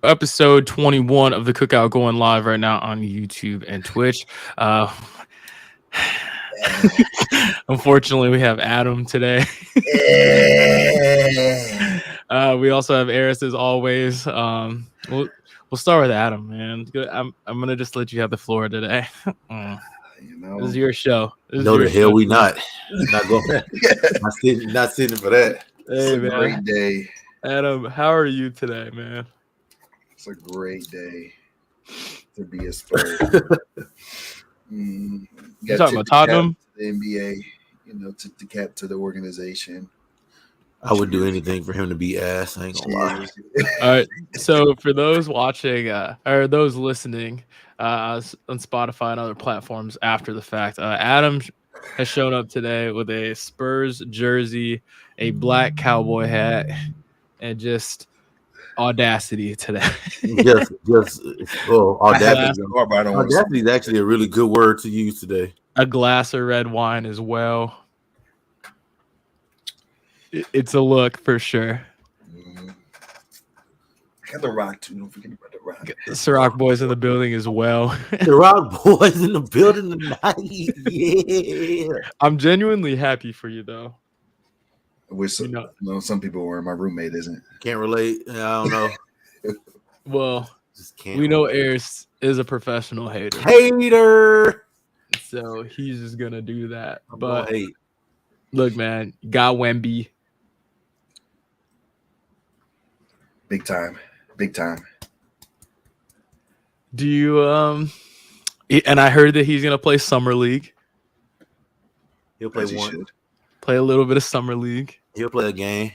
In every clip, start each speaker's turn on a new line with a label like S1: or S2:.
S1: Episode 21 of the Cookout going live right now on YouTube and Twitch. Unfortunately, we have Adam today. We also have Eris as always. We'll start with Adam, man. I'm gonna just let you have the floor today. This is your show.
S2: No, the hell we not. Not going. not sitting for that.
S3: It's a great day.
S1: Adam, how are you today, man?
S3: It's a great day to be a Spurs.
S1: You talking about Tottenham?
S3: The NBA, tip the cap to the organization.
S1: I
S2: would do anything for him to be ass. I ain't gonna lie.
S1: All right. So for those watching or those listening on Spotify and other platforms after the fact, Adam has shown up today with a Spurs jersey, a black cowboy hat, and just audacity today.
S2: Audacity. Audacity is actually a really good word to use today.
S1: A glass of red wine as well. It's a look for sure.
S3: I got the Rock too. Don't forget about the Rock.
S1: The Ciroc boys in the building as well.
S2: The Rock boys in the building tonight. Yeah.
S1: I'm genuinely happy for you though.
S3: I wish some people were. My roommate isn't.
S2: Can't relate. I don't know.
S1: Well, we know Eris is a professional hater. So he's just gonna do that. But look, man, got WEMBY.
S3: Big time.
S1: Do you and I heard that he's gonna play Summer League.
S2: He'll play one.
S1: Play a little bit of Summer League.
S2: He'll play a game.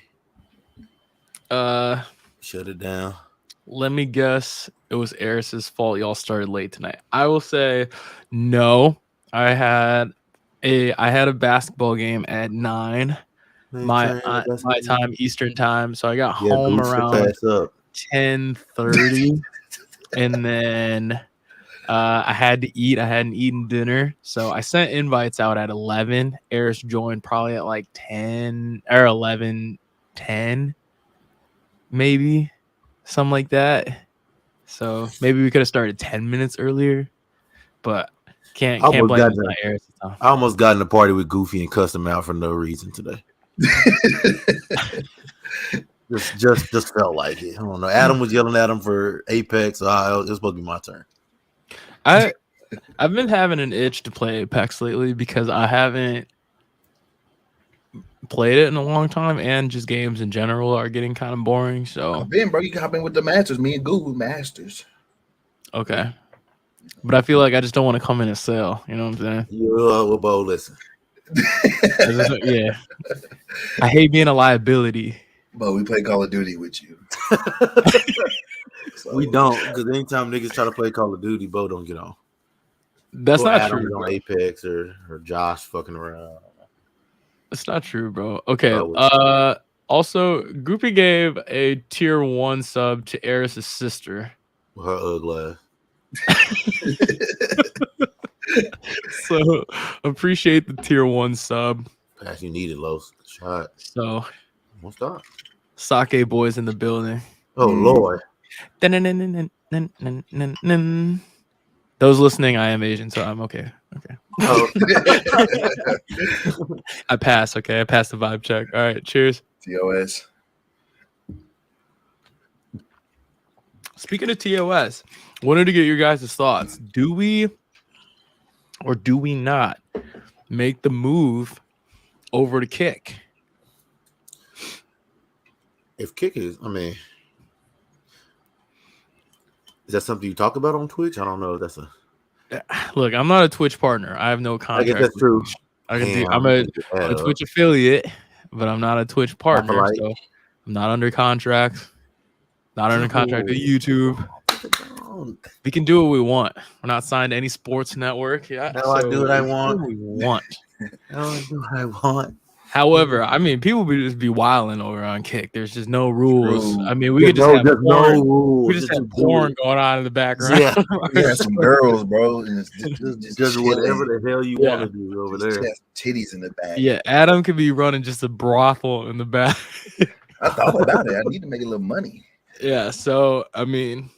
S2: Shut it down.
S1: Let me guess. It was Eris's fault. Y'all started late tonight. I will say no. I had a basketball game at 9 my time Eastern time, so I got home around 10:30, and then I had to eat. I hadn't eaten dinner, so I sent invites out at 11. Eris joined probably at like 10 or 11:10, maybe something like that. So maybe we could have started 10 minutes earlier, but can't blame Eris.
S2: I almost got in a party with Goofy and cussed him out for no reason today. just felt like it. I don't know. Adam was yelling at him for Apex, so it was supposed to be my turn.
S1: I've been having an itch to play Apex lately because I haven't played it in a long time, and just games in general are getting kind of boring. So
S3: bro, you can hop in with the Masters. Me and Google Masters.
S1: Okay. But I feel like I just don't want to come in and sell. You know what I'm saying?
S2: Well, Bo, listen.
S1: Yeah. I hate being a liability.
S3: But we play Call of Duty with you.
S2: So, we don't, because anytime niggas try to play Call of Duty, Bo don't get on.
S1: That's not true.
S2: On Apex or Josh fucking around.
S1: That's not true, bro. Okay. Also, Goopy gave a tier 1 sub to Eris' sister.
S2: Her ugly ass.
S1: So appreciate the tier 1 sub.
S2: Pass you needed, Los. Shot.
S1: So
S2: what's up?
S1: Sake boys in the building.
S2: Oh Lord.
S1: Those listening, I am Asian, so I'm okay. Okay.
S2: Oh.
S1: I pass. Okay, I passed the vibe check. All right, cheers.
S3: TOS.
S1: Speaking of TOS, wanted to get your guys' thoughts. Do we or do we not make the move over to Kick?
S2: If Kick is that something you talk about on Twitch? I don't know.
S1: Look, I'm not a Twitch partner. I have no contract.
S2: I guess that's true.
S1: I'm a Twitch affiliate, but I'm not a Twitch partner. So I'm not under contract. Not under contract with YouTube. We can do what we want. We're not signed to any sports network. Yeah.
S2: I do what I want.
S1: We want.
S2: I do what I want.
S1: However, I mean, people would just be wilding over on Kick. There's just no rules.
S3: True.
S1: I mean, we could just have porn.
S2: No rules.
S1: We just have porn going on in the background.
S3: Yeah, we have some girls, bro. And
S2: just whatever the hell you want to do over there.
S3: Just titties in the back.
S1: Yeah, Adam could be running just a brothel in the back.
S3: I thought about it. I need to make a little money.
S1: Yeah, so I mean,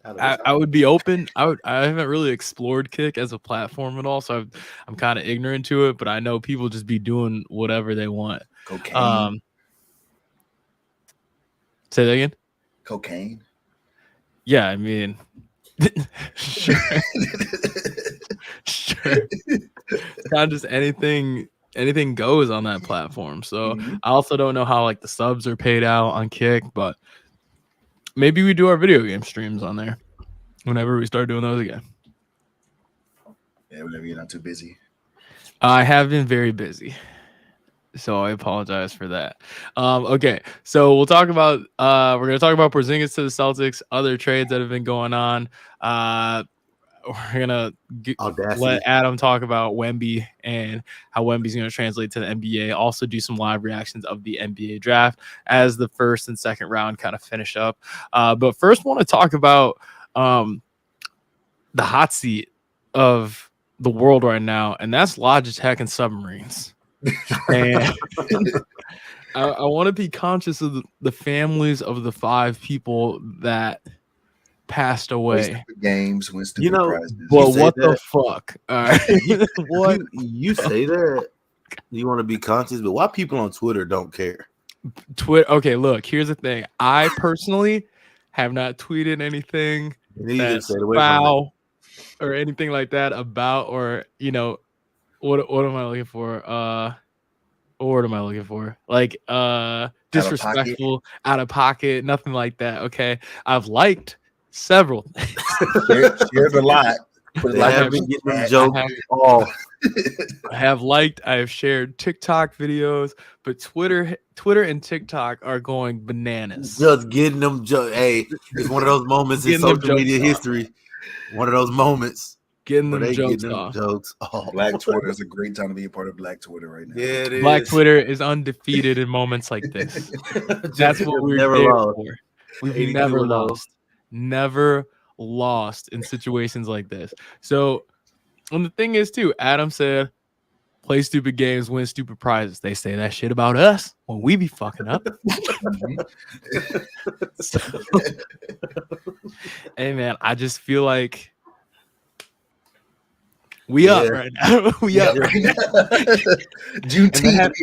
S2: Out of this-
S1: I would be open. I haven't really explored Kick as a platform at all, so I'm kind of ignorant to it. But I know people just be doing whatever they want.
S3: Cocaine.
S1: Say that again.
S3: Cocaine.
S1: Yeah, I mean, sure, sure. Kind of just anything goes on that platform. So I also don't know how like the subs are paid out on Kick, but maybe we do our video game streams on there whenever we start doing those again.
S3: Yeah, whenever you're not too busy.
S1: I have been very busy, so I apologize for that. Okay, so we'll talk about we're gonna talk about Porzingis to the Celtics, other trades that have been going on. We're gonna let Adam talk about Wemby and how Wemby's gonna translate to the NBA. Also, do some live reactions of the NBA draft as the first and second round kind of finish up. But first, want to talk about the hot seat of the world right now, and that's Logitech and Submarines. And I want to be conscious of the families of the 5 people that passed away.
S3: Games, win stupid prizes.
S1: Well, what the fuck?
S2: What you say that you want to be conscious, but why people on Twitter don't care?
S1: Twitter. Okay, look. Here's the thing. I personally have not tweeted anything that's foul or anything like that about, or what am I looking for? What word am I looking for? Like disrespectful, out of pocket, nothing like that. Okay, I've liked several things.
S3: Shared a lot.
S2: I
S1: have liked. I have shared TikTok videos, but Twitter and TikTok are going bananas.
S2: Just getting them. Hey, it's one of those moments in social media history. One of those moments.
S1: Getting them jokes
S3: off. Black Twitter is a great time to be a part of Black Twitter right now.
S2: Yeah, it is.
S1: Black Twitter is undefeated in moments like this. That's what we're there for. We've never lost. Never lost in situations like this. So, and the thing is too, Adam said, play stupid games, win stupid prizes. They say that shit about us when we be fucking up. So, hey man, I just feel like we up right now. We up right now.
S3: Juneteenth.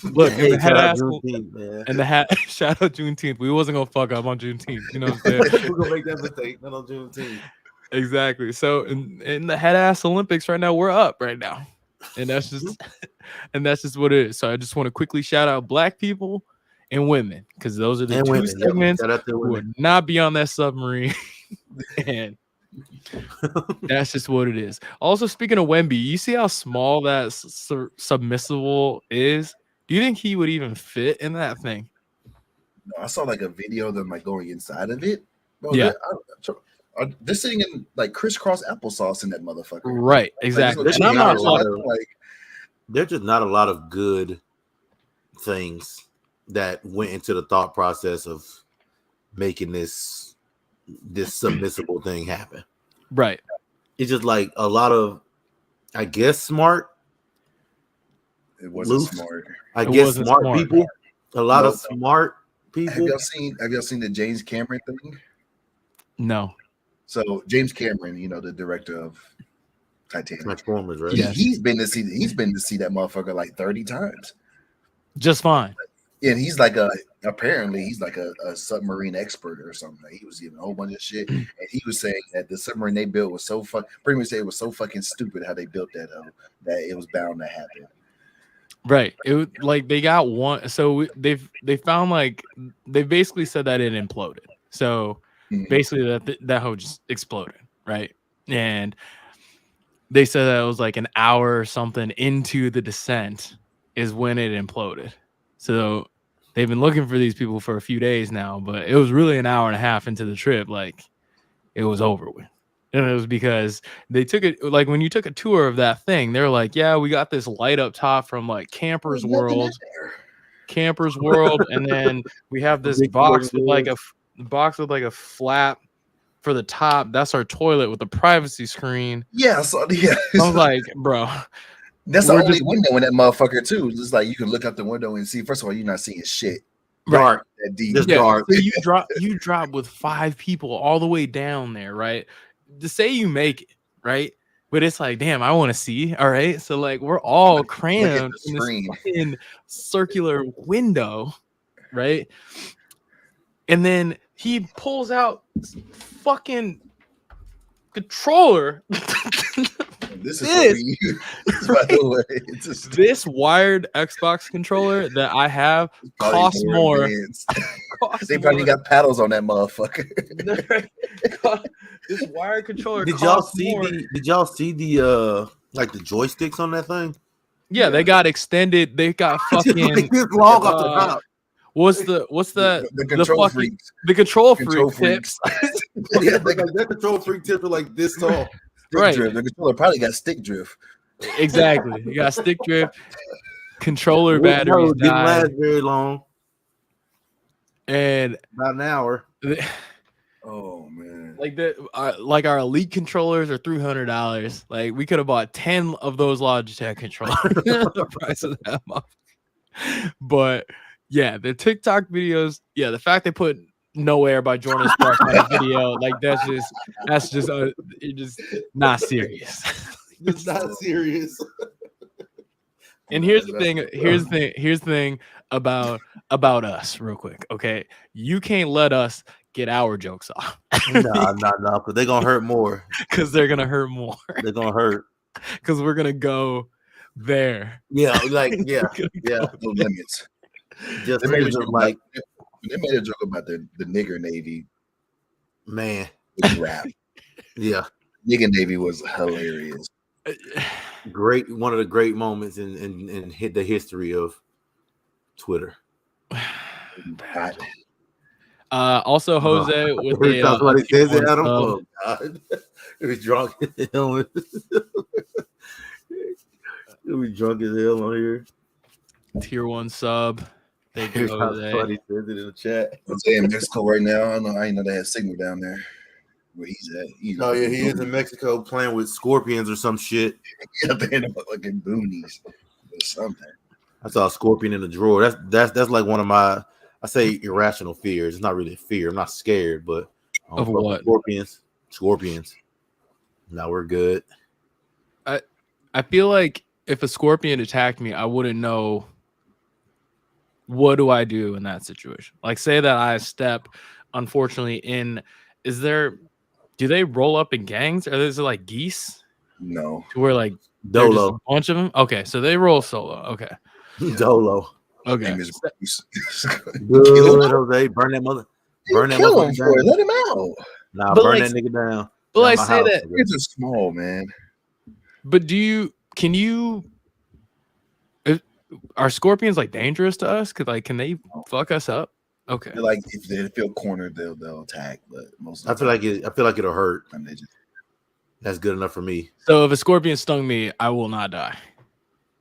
S1: Look, and the hat shout out Juneteenth. We wasn't gonna fuck up on Juneteenth. You know what I'm saying?
S2: We're gonna make that mistake, not on Juneteenth.
S1: Exactly. So in the head ass Olympics right now, we're up right now. And that's just what it is. So I just want to quickly shout out Black people and women, because those are the two segments who would not be on that submarine. And that's just what it is. Also, speaking of Wemby, you see how small that submissible is? Do you think he would even fit in that thing?
S3: No, I saw like a video of them like going inside of it. Bro,
S1: yeah,
S3: they're sitting in like crisscross applesauce in that motherfucker.
S1: Right, exactly.
S2: There's just not a lot of good things that went into the thought process of making this submissible thing happen.
S1: Right.
S3: It's just like a lot of, I guess, smart. It wasn't smart.
S2: I guess smart people. A lot of smart people.
S3: Have y'all seen the James Cameron thing?
S1: No.
S3: So James Cameron, the director of Titanic,
S2: Transformers, right?
S3: Yeah, he's been to see that motherfucker like 30 times.
S1: Just fine.
S3: And he's apparently he's like a submarine expert or something. Like, he was giving a whole bunch of shit, and he was saying that the submarine they built was so pretty much say it was so fucking stupid how they built that that it was bound to happen.
S1: Right. It was like they got one. So they found like they basically said that it imploded. So basically that hoe just exploded, right? And they said that it was like an hour or something into the descent is when it imploded. So they've been looking for these people for a few days now, but it was really an hour and a half into the trip. Like it was over with. And it was because they took it, like when you took a tour of that thing, they're like, yeah, we got this light up top from like Campers World. And then we have this box with like a flap for the top. That's our toilet with a privacy screen.
S3: Yeah, I
S1: was like, bro.
S3: That's the only window in that motherfucker too. It's like you can look out the window and see. First of all, you're not seeing shit.
S2: dark.
S3: That deep.
S2: Just
S1: Yeah,
S2: dark.
S1: so you drop with 5 people all the way down there, right? To say you make it, right? But it's like, damn, I want to see. All right, so like we're all
S3: Look at
S1: crammed
S3: the
S1: in this
S3: screen.
S1: fucking circular window, right? And then he pulls out this fucking controller.
S3: This is what we use, by the way. It's just
S1: This wired Xbox controller that I have
S3: probably
S1: costs more.
S3: advanced.
S1: Costs
S3: They probably
S1: more.
S3: got paddles on that motherfucker.
S1: This wired controller.
S2: Did y'all
S1: costs
S2: see
S1: more.
S2: Did y'all see the like the joysticks on that thing?
S1: Yeah, they got extended. They got fucking.
S2: It's long off the top.
S1: What's that?
S3: The control
S1: fucking,
S3: freaks.
S1: The control
S3: Control
S1: freak tips.
S2: Yeah, like that control freak tips are like this tall.
S3: Stick
S1: Right.
S3: drift. The controller probably got stick drift.
S1: Exactly. You got stick drift. Controller
S2: No,
S1: batteries
S2: it didn't last
S1: died,
S2: very long.
S1: and
S2: About an hour.
S3: Oh man.
S1: like our elite controllers are $300. Like we could have bought 10 of those Logitech controllers. The price of that much. But yeah, the TikTok videos. Yeah, the fact they put "Nowhere" by Jordan Sparks on a video, like that's just it's just not serious.
S2: It's not serious.
S1: And here's the thing. Here's the thing about us, real quick. Okay, you can't let us get our jokes off.
S2: No, because they're gonna hurt more.
S1: Because they're gonna hurt more.
S2: They're gonna hurt.
S1: Because we're gonna go there.
S2: Yeah, like yeah.
S3: No limits.
S2: Just
S3: They made a
S2: just
S3: joke
S2: like
S3: they made a joke about the nigger navy
S2: man.
S3: with rap.
S2: Yeah.
S3: Nigger navy was hilarious.
S2: Great, one of the great moments in hit the history of Twitter.
S3: God.
S1: Also, Jose with
S2: Every time somebody
S1: a
S2: says
S1: tier
S2: it,
S1: one
S2: Adam,
S1: sub.
S2: oh God, he was drunk as hell. He was drunk as hell on here.
S1: Tier 1 sub. Thank
S2: Every
S1: you,
S2: time
S1: Jose.
S2: somebody says it in the chat.
S3: I'm saying Mexico right now. I didn't know they had signal down there where he's at.
S2: Oh yeah, he is in Mexico playing with scorpions or some shit.
S3: Yeah, they're in the fucking boonies or something.
S2: I saw a scorpion in the drawer. That's like one of my, I say irrational fears. It's not really a fear. I'm not scared, but
S1: Of what?
S2: Scorpions. Now we're good.
S1: I feel like if a scorpion attacked me, I wouldn't know what do I do in that situation. Like, say that I step, unfortunately, do they roll up in gangs? Or is it like geese?
S3: No.
S1: To where like there's just
S2: Dolo.
S1: a bunch of them? Okay, so they roll solo. Okay.
S2: Dolo.
S1: Okay.
S3: Name is Bruce.
S2: Good,
S3: Kill him.
S2: Jose. Burn that mother. Burn that
S3: Kill him
S2: motherfucker
S3: for it.
S2: down.
S3: Let him out.
S2: Nah,
S1: But
S2: burn
S1: like-
S2: that nigga down.
S1: But
S2: Down
S1: I
S2: my
S1: say
S2: house,
S1: that,
S2: nigga.
S3: Kids are small, man.
S1: but can you are scorpions like dangerous to us? Can they fuck us up? Okay.
S3: They're like if they feel cornered, they'll attack. But most of
S2: I feel like it'll hurt.
S3: time they just
S2: That's good enough for me.
S1: So if a scorpion stung me, I will not die.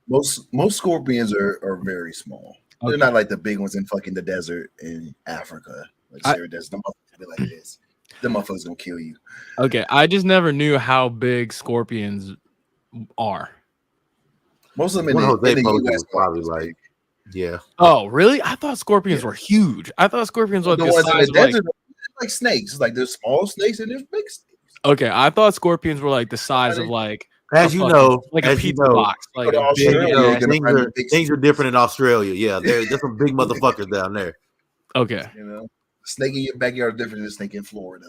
S3: most scorpions are very small.
S1: Okay.
S3: They're not like the big ones in fucking the desert in Africa. Like Sahara Desert. The motherfuckers be like this. The motherfuckers gonna kill you.
S1: Okay. I just never knew how big scorpions are.
S3: Most of them
S2: One
S3: in
S2: Jose
S3: the
S2: posted
S3: US
S2: was probably
S3: is
S2: like,
S3: big.
S2: yeah.
S1: Oh, really? I thought scorpions
S3: Yeah.
S1: were huge. I thought scorpions were
S3: The
S1: the
S3: ones in
S1: size
S3: the
S1: of like,
S3: desert are like snakes. It's like there's small snakes and there's big snakes.
S1: okay, I thought scorpions were like the size of like
S2: As
S1: a
S2: you
S1: fucking-
S2: know,
S1: like a
S2: as you
S1: pizza
S2: know,
S1: box, like
S3: Go to
S1: a big.
S3: Australia, you're gonna
S2: things,
S3: find
S2: are,
S3: the big
S2: things are different in Australia. Yeah, there's some big motherfuckers down there.
S1: Okay,
S3: You know, snake in your backyard is different than a snake in Florida.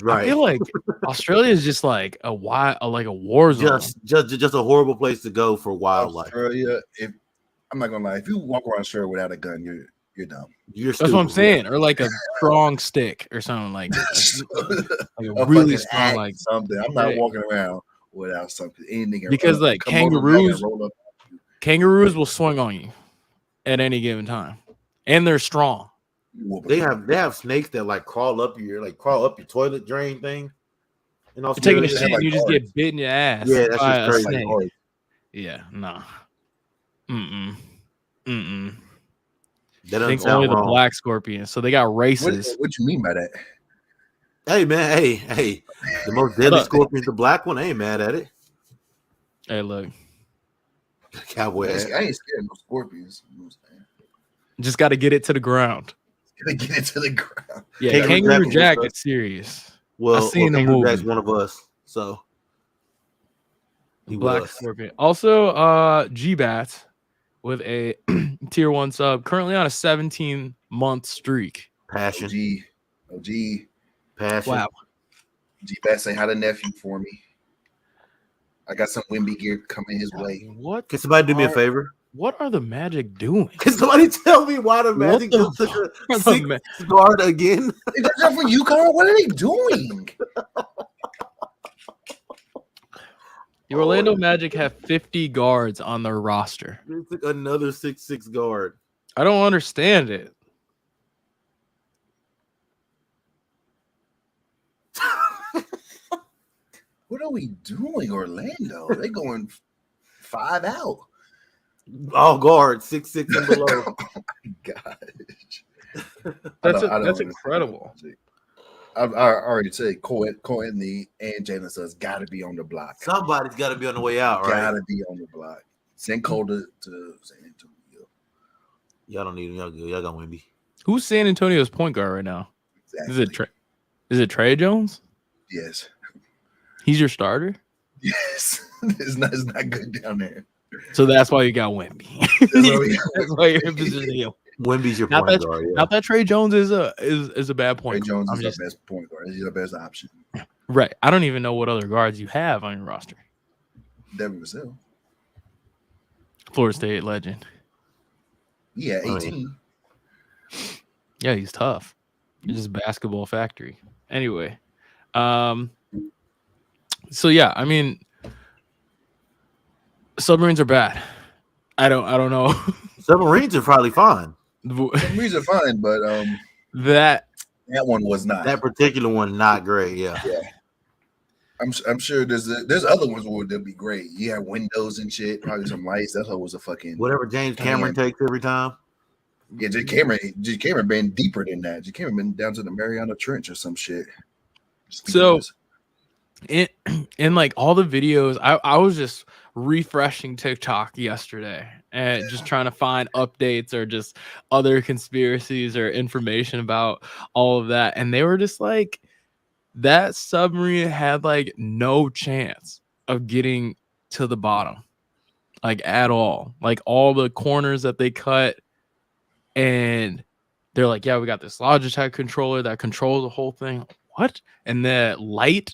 S1: I
S2: Right.
S1: feel like Australia is just like a war zone.
S2: Just a horrible place to go for wildlife.
S3: Australia, if I'm not gonna lie, if you walk around Australia without a gun, you're dumb.
S2: You're
S1: That's what I'm
S2: stupid.
S1: saying, or like a strong stick or something like that. Like a
S3: A
S1: really
S3: fucking
S1: strong,
S3: axe,
S1: like
S3: something. I'm not
S1: Yeah.
S3: walking around without something. Anything can
S1: Because,
S3: roll up,
S1: like,
S3: come over back and
S1: kangaroos-
S3: roll up.
S1: kangaroos will swing on you at any given time, and they're strong.
S3: You whoop
S2: They
S3: them.
S2: have snakes that crawl up your toilet drain thing. In
S1: You're taking a
S2: Australia.
S1: shit
S3: like
S1: and you just
S3: guards.
S1: get bit in your ass.
S2: Yeah, that's
S1: by
S2: just
S1: a
S2: crazy.
S1: snake.
S3: Like,
S1: Yeah, no. Mm-mm.
S2: That
S1: I think
S2: doesn't
S1: only
S2: sound
S1: the
S2: wrong.
S1: black scorpions. So they got races.
S3: what you mean by that?
S2: Hey man, hey, the most deadly
S1: Look.
S2: scorpion's the black one. I ain't mad at it.
S1: Hey, look.
S2: Cowboy.
S3: I
S2: hat.
S3: ain't scared of no scorpions. You know what I'm saying?
S1: Just got to get it to the ground.
S3: Gotta get it to the ground.
S1: Yeah, Kangaroo Jack is serious.
S2: Well,
S1: I've seen the
S2: Kangaroo
S1: movie.
S2: Jack's one of us, so
S1: Black Scorpion. Also, G-Bats with a tier 1 sub, currently on a 17-month streak.
S2: Passion.
S3: OG.
S2: Passion.
S1: Wow.
S3: G-Bat, say hi to nephew for me. I got some WEMBY gear coming his way.
S1: What?
S2: Can somebody do me a favor?
S1: What are the Magic doing?
S2: Can somebody tell me why the Magic just took a 6 guard again?
S3: That's not for you, Carl. What are they doing?
S1: The Orlando Magic have 50 guards on their roster.
S2: They took another 6'6" guard.
S1: I don't understand it.
S3: What are we doing, Orlando? They going 5 out.
S2: All guards, 6'6" and below.
S3: Oh my gosh.
S1: That's incredible.
S3: I already said Courtney and Jalen Suggs got to be on the block.
S2: Somebody's got to be on the way out, right?
S3: Got to be on the block. Send Cole to San Antonio.
S2: Y'all don't need him. Y'all good. Y'all got WEMBY.
S1: Who's San Antonio's point guard right now?
S3: Exactly.
S1: Is it Trey Jones?
S3: Yes.
S1: He's your starter?
S3: Yes. It's not good down there.
S1: So that's why you got WEMBY. That's why you're in position.
S2: WEMBY's your point guard. Yeah.
S1: Not that Trey Jones is a bad point
S3: guard.
S1: Trey
S3: Jones is the best point guard. He's the best option.
S1: Right. I don't even know what other guards you have on your roster.
S3: Devin Vassell.
S1: Florida State legend.
S3: Yeah, 18.
S1: Yeah, he's tough. He's just basketball factory. Anyway, so yeah, I mean, Submarines are bad. I don't know.
S2: Submarines are probably fine.
S3: Submarines are fine, but
S1: that
S3: one was not.
S2: That particular one, not great. Yeah.
S3: I'm sure there's other ones where they'll be great. You have windows and shit, probably some lights. That was a fucking
S2: whatever James Cameron takes every time.
S3: Yeah, J. Cameron been deeper than that. J. Cameron been down to the Mariana Trench or some shit.
S1: So in like all the videos, I was just refreshing TikTok yesterday and just trying to find updates or just other conspiracies or information about all of that. And they were just like, that submarine had like no chance of getting to the bottom, like at all. Like all the corners that they cut, and they're like, yeah, we got this Logitech controller that controls the whole thing. What? And the light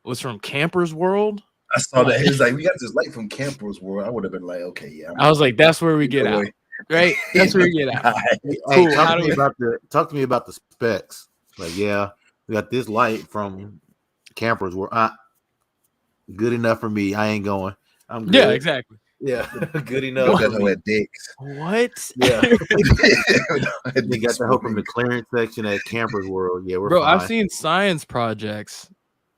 S1: was from Camper's World.
S3: I saw that. It's like, we got this light from Camper's World. I would have been like, okay, yeah.
S1: I was like, that's where we get out. Right? That's where we get out.
S2: Hey, talk to me about the specs. Like, yeah, we got this light from Camper's World. Good enough for me. I ain't going. I'm good.
S1: Yeah, exactly.
S2: Yeah, good enough.
S3: At Dick's.
S1: What?
S2: Yeah. They got the help from the clearance section at Camper's World. Yeah, we're fine.
S1: I've seen science projects,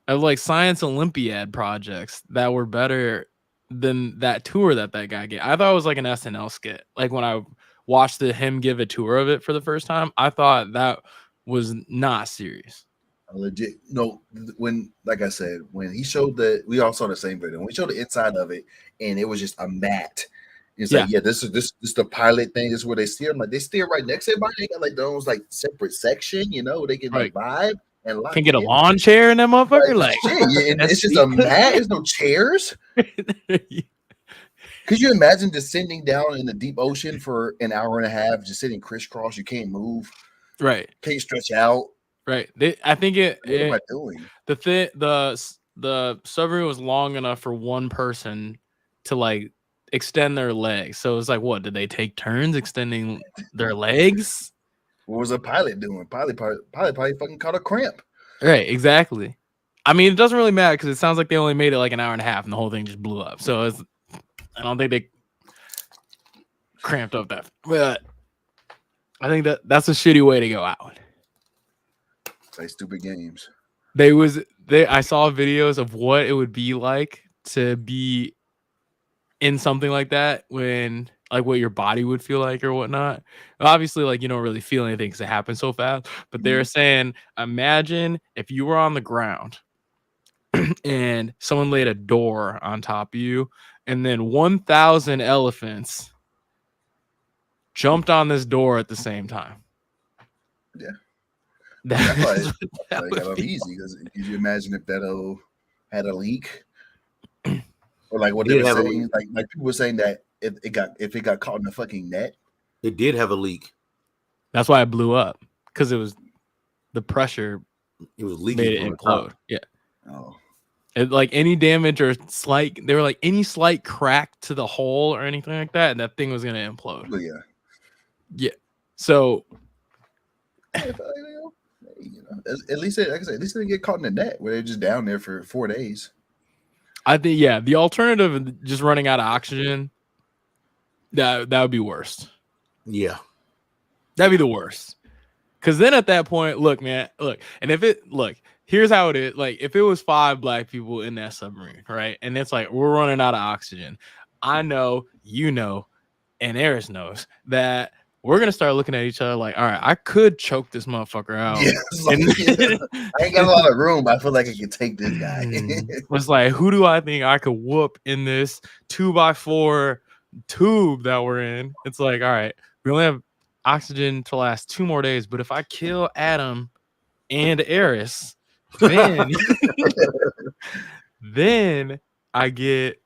S1: like science Olympiad projects that were better than that tour that guy gave. I thought it was like an SNL skit. Like when I watched him give a tour of it for the first time, I thought that was not serious.
S3: Legit. No, when, like I said, when he showed we all saw the same video. When we showed the inside of it, and it was just a mat. It's like, yeah, this is the pilot thing. This is where they steer. I'm like, they steer right next to everybody. They got like their own like separate section, they can like vibe and
S1: can get a lawn chair in that motherfucker.
S3: Like shit, it's just a mat. There's no chairs. Could you imagine descending down in the deep ocean for an hour and a half, just sitting crisscross? You can't move.
S1: Right.
S3: Can't stretch out.
S1: Right. I think
S3: what am I doing?
S1: The submarine was long enough for one person to like extend their legs. So it was like, what did they take turns extending their legs?
S3: What was a pilot doing? Pilot probably fucking caught a cramp.
S1: Right. Exactly. I mean, it doesn't really matter because it sounds like they only made it like an hour and a half, and the whole thing just blew up. So I don't think they cramped up that. But I think that's a shitty way to go out.
S3: Play stupid games.
S1: I saw videos of what it would be like to be in something like that, when like what your body would feel like or whatnot. Obviously, like you don't really feel anything because it happens so fast. But they're saying, imagine if you were on the ground and someone laid a door on top of you, and then 1,000 elephants jumped on this door at the same time.
S3: Yeah.
S1: That
S3: That got off easy. Could you imagine if that had a leak? Or like what they were saying, like people were saying that if it got caught in the fucking net.
S2: It did have a leak.
S1: That's why it blew up, because it was the pressure.
S2: It was leaking.
S1: Made it implode. Yeah.
S3: Oh.
S1: It, like any damage or slight, they were like any slight crack to the hole or anything like that, and that thing was gonna implode.
S3: But yeah.
S1: Yeah. So
S3: At least like I said, at least they didn't get caught in the net where they're just down there for 4 days.
S1: I think the alternative of just running out of oxygen, that would be worse.
S2: Yeah.
S1: That'd be the worst. Because then at that point, look, man, and here's how it is. Like, if it was 5 black people in that submarine, right? And it's like, we're running out of oxygen. I know, you know, and Eris knows that we're going to start looking at each other like, all right, I could choke this motherfucker out.
S3: Yeah, I ain't got a lot of room. I feel like I can take this guy.
S1: It's like, who do I think I could whoop in this 2x4 tube that we're in? It's like, all right, we only have oxygen to last 2 more days, but if I kill Adam and Eris, then then I get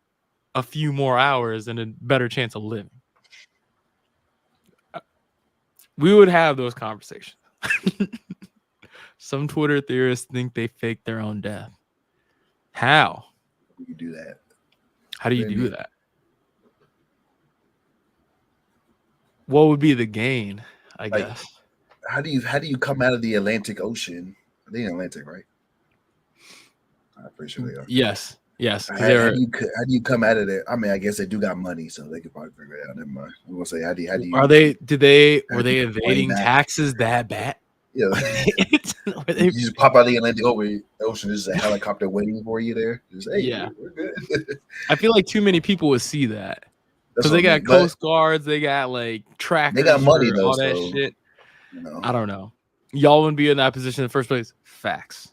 S1: a few more hours and a better chance of living. We would have those conversations. Some Twitter theorists think they faked their own death. How?
S3: You do that.
S1: How do you do that? What would be the gain, I guess?
S3: How do you come out of the Atlantic Ocean? They in Atlantic, right? I'm pretty sure they are.
S1: Yes. How
S3: do you come out of there? I mean, I guess they do got money, so they could probably figure it out. Never mind. I'm gonna say, how do you?
S1: Were they evading taxes that bad?
S3: Yeah. You just pop out of the Atlantic Ocean. There's a helicopter waiting for you there. Just, hey,
S1: yeah,
S3: we're good.
S1: I feel like too many people would see that. Because they got Coast Guards, they got like trackers,
S3: they got money though,
S1: all that shit. You know. I don't know. Y'all wouldn't be in that position in the first place. Facts.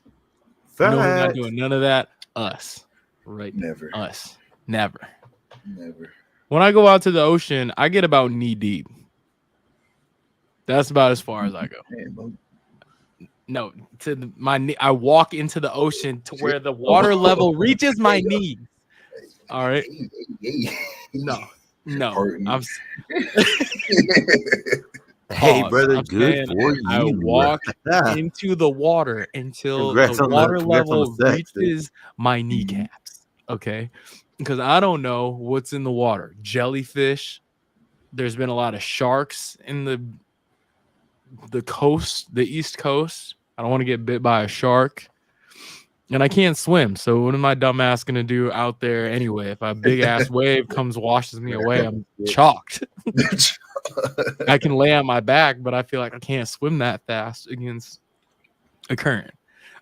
S1: No, we're not doing none of that. Us. Right.
S3: Never.
S1: Us. Never. When I go out to the ocean, I get about knee deep. That's about as far as I go. No, to my knee. I walk into the ocean to where the water level reaches my knees. All right. No. I'm
S2: Hey, brother, good for you.
S1: I walk into the water until the water level reaches my kneecaps. Okay, because I don't know what's in the water. Jellyfish. There's been a lot of sharks in the coast, the East Coast. I don't want to get bit by a shark. And I can't swim, so what am I dumb ass gonna do out there anyway? If a big ass wave comes washes me away, I'm chalked. I can lay on my back, but I feel like I can't swim that fast against a current.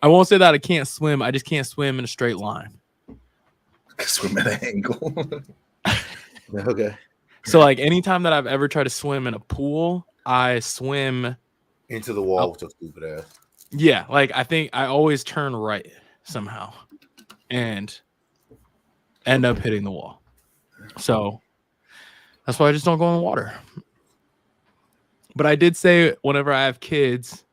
S1: I won't say that I can't swim. I just can't swim in a straight line.
S3: Swim at an angle.
S2: Okay.
S1: So like anytime that I've ever tried to swim in a pool, I swim
S2: into the wall with your stupid ass.
S1: Yeah, like I think I always turn right somehow and end up hitting the wall. So that's why I just don't go in the water. But I did say whenever I have kids,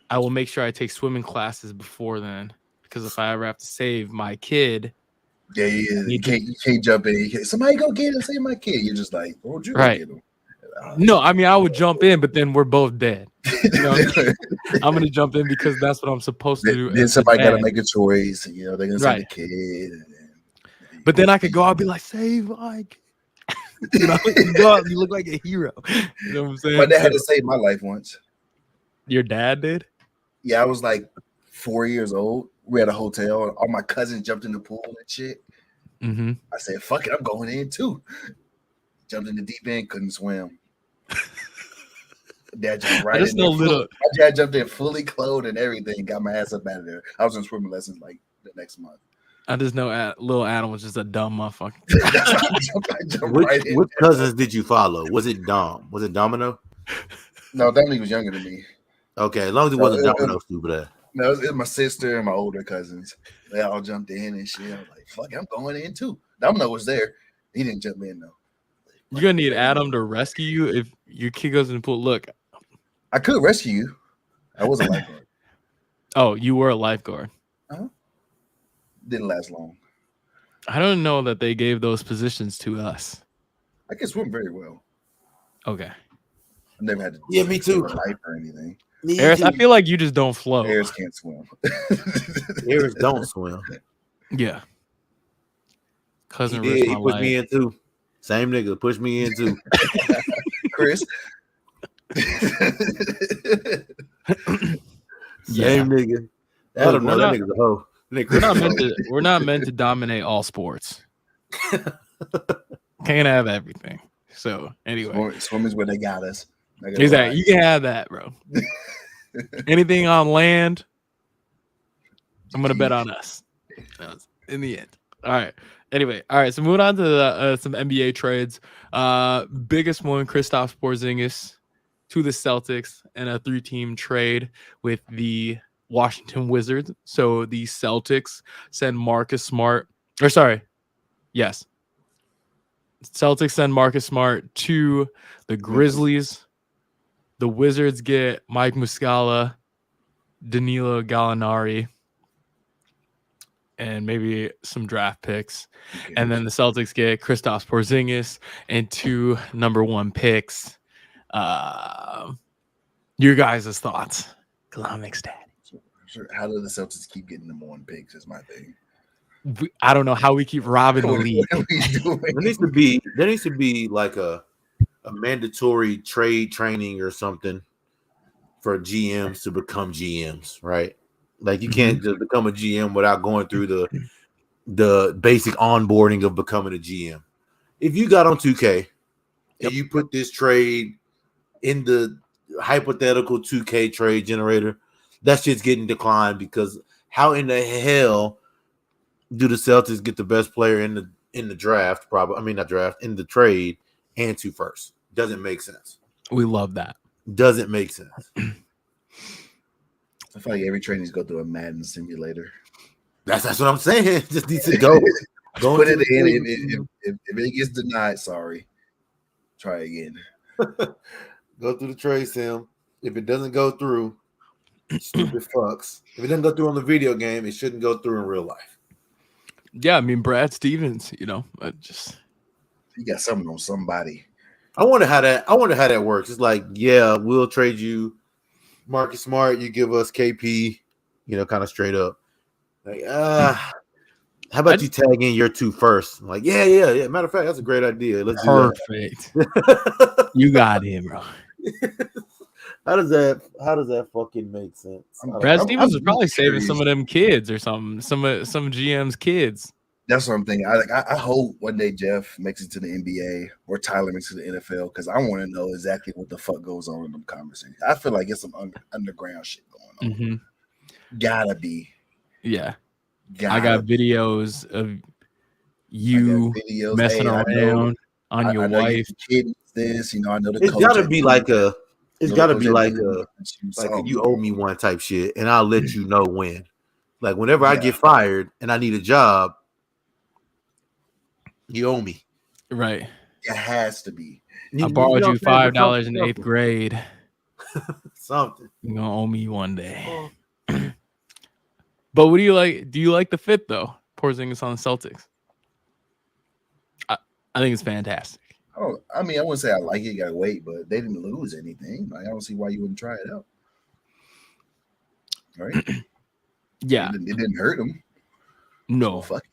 S1: I will make sure I take swimming classes before then, because if I ever have to save my kid,
S3: you can't jump in. Somebody go get him, save my kid. You're just like, why would you
S1: right?
S3: Get him?
S1: No, I mean I would jump in, but then we're both dead. You know, I'm gonna jump in because that's what I'm supposed to do.
S3: Then somebody got to make a choice. You know, they're gonna save the kid.
S1: But then I could go out and be like, save my kid. You know, you go out and you look like a hero. You know what I'm saying?
S3: My dad had to save my life once.
S1: Your dad did?
S3: Yeah, I was like 4 years old. We had a hotel, and all my cousins jumped in the pool and shit.
S1: Mm-hmm.
S3: I said, "Fuck it, I'm going in too." Jumped in the deep end, couldn't swim. Dad jumped right in. My dad jumped in fully clothed and everything. Got my ass up out of there. I was in swimming lessons like the next month.
S1: I just know little Adam was just a dumb motherfucker.
S2: Which cousins did you follow? Was it Dom? Was it Domino?
S3: No, Dominique was younger than me.
S2: Okay, as long as it wasn't Domino, stupid ass.
S3: No, it was my sister and my older cousins. They all jumped in and shit. I was like, fuck it, I'm going in too. Domino was there. He didn't jump in though.
S1: You're gonna need Adam to rescue you if your kid goes in the pool. Look,
S3: I could rescue you. I was a lifeguard.
S1: oh, you were a lifeguard.
S3: Didn't last long.
S1: I don't know that they gave those positions to us.
S3: I can swim very well.
S1: Okay.
S3: I never had to.
S2: Yeah, me too.
S3: Life or anything.
S1: Eris, I feel like you just don't float.
S3: Eris can't swim.
S2: Eris don't swim.
S1: Yeah. Cousin
S2: He
S1: risked
S2: did.
S1: my
S2: He pushed
S1: life.
S2: me in too. Same nigga pushed me in too.
S3: Chris.
S2: Same nigga. Adam,
S1: We're
S2: no, that
S1: not-
S2: nigga's a hoe.
S1: We're not meant to dominate all sports. Can't have everything. So anyway,
S3: Swimming's where they got us.
S1: exactly. You can have that, bro. Anything on land, I'm gonna bet on us. In the end. All right. Anyway, all right. So moving on to some NBA trades. Biggest one, Kristaps Porzingis to the Celtics, and a 3-team trade with the Washington Wizards. So the Celtics send Marcus Smart, yes. Celtics send Marcus Smart to the Grizzlies. The Wizards get Mike Muscala, Danilo Gallinari, and maybe some draft picks.
S3: Okay.
S1: And then the Celtics get Kristaps Porzingis and 2 number 1 picks. Your guys' thoughts? Because I'm ecstatic.
S3: How do the Celtics keep getting number 1 picks? Is my thing.
S1: I don't know how we keep robbing the league.
S3: What are we doing?
S2: There needs to be like a mandatory trade training or something for GMs to become GMs, right? Like you can't just become a GM without going through the basic onboarding of becoming a GM. If you got on 2K and you put this trade in the hypothetical 2K trade generator, that shit's getting declined because how in the hell do the Celtics get the best player in the draft? In the trade and 2 firsts. Doesn't make sense.
S1: We love that.
S2: Doesn't make sense.
S3: I feel like every trade needs to go through a Madden simulator.
S2: That's what I'm saying. Just needs to go. Go
S3: Put
S2: into
S3: it in.
S2: the
S3: If it gets denied, sorry. Try again.
S2: Go through the trade sim. If it doesn't go through, stupid fucks. If it doesn't go through on the video game, it shouldn't go through in real life.
S1: Yeah, I mean Brad Stevens,
S3: You got something on somebody.
S2: I wonder how that works. It's like, yeah, we'll trade you Marcus Smart, you give us KP, kind of straight up. Like, how about you tag in your 2 firsts? Like, yeah. Matter of fact, that's a great idea. Let's
S1: perfect.
S2: do that.
S1: You got him, bro.
S2: How does that fucking make sense?
S1: Brad Stevens is probably saving some of them kids or something. Some GM's kids.
S3: That's what I'm thinking. I hope one day Jeff makes it to the NBA or Tyler makes it to the NFL because I want to know exactly what the fuck goes on in them conversations. I feel like it's some underground shit going on.
S1: Mm-hmm.
S3: Gotta be.
S1: Yeah. I got videos of you messing around on your wife.
S3: This, I know the
S2: it's gotta be like a you owe me one type shit, and I'll let you know when. Like whenever I get fired and I need a job, you owe me.
S1: Right.
S3: It has to be.
S1: I borrowed you $5 in 8th grade.
S2: Something.
S1: You're gonna owe me one day. But what do you like? Do you like the fit though? Porzingis on the Celtics. I think it's fantastic.
S3: Oh, I mean, I wouldn't say I like it. You gotta wait, but they didn't lose anything. Like, I don't see why you wouldn't try it out. Right?
S1: Yeah,
S3: it didn't hurt them.
S1: No.
S3: So fuck it.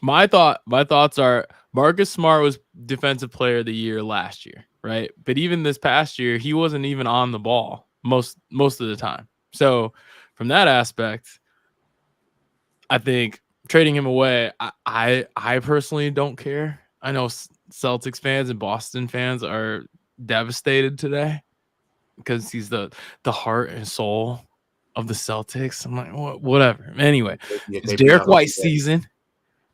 S1: My thoughts are Marcus Smart was Defensive Player of the Year last year, right? But even this past year, he wasn't even on the ball most of the time. So from that aspect, I think trading him away, I personally don't care. I know Celtics fans and Boston fans are devastated today because he's the heart and soul of the Celtics. I'm like, whatever. Anyway, it's Derek White's season.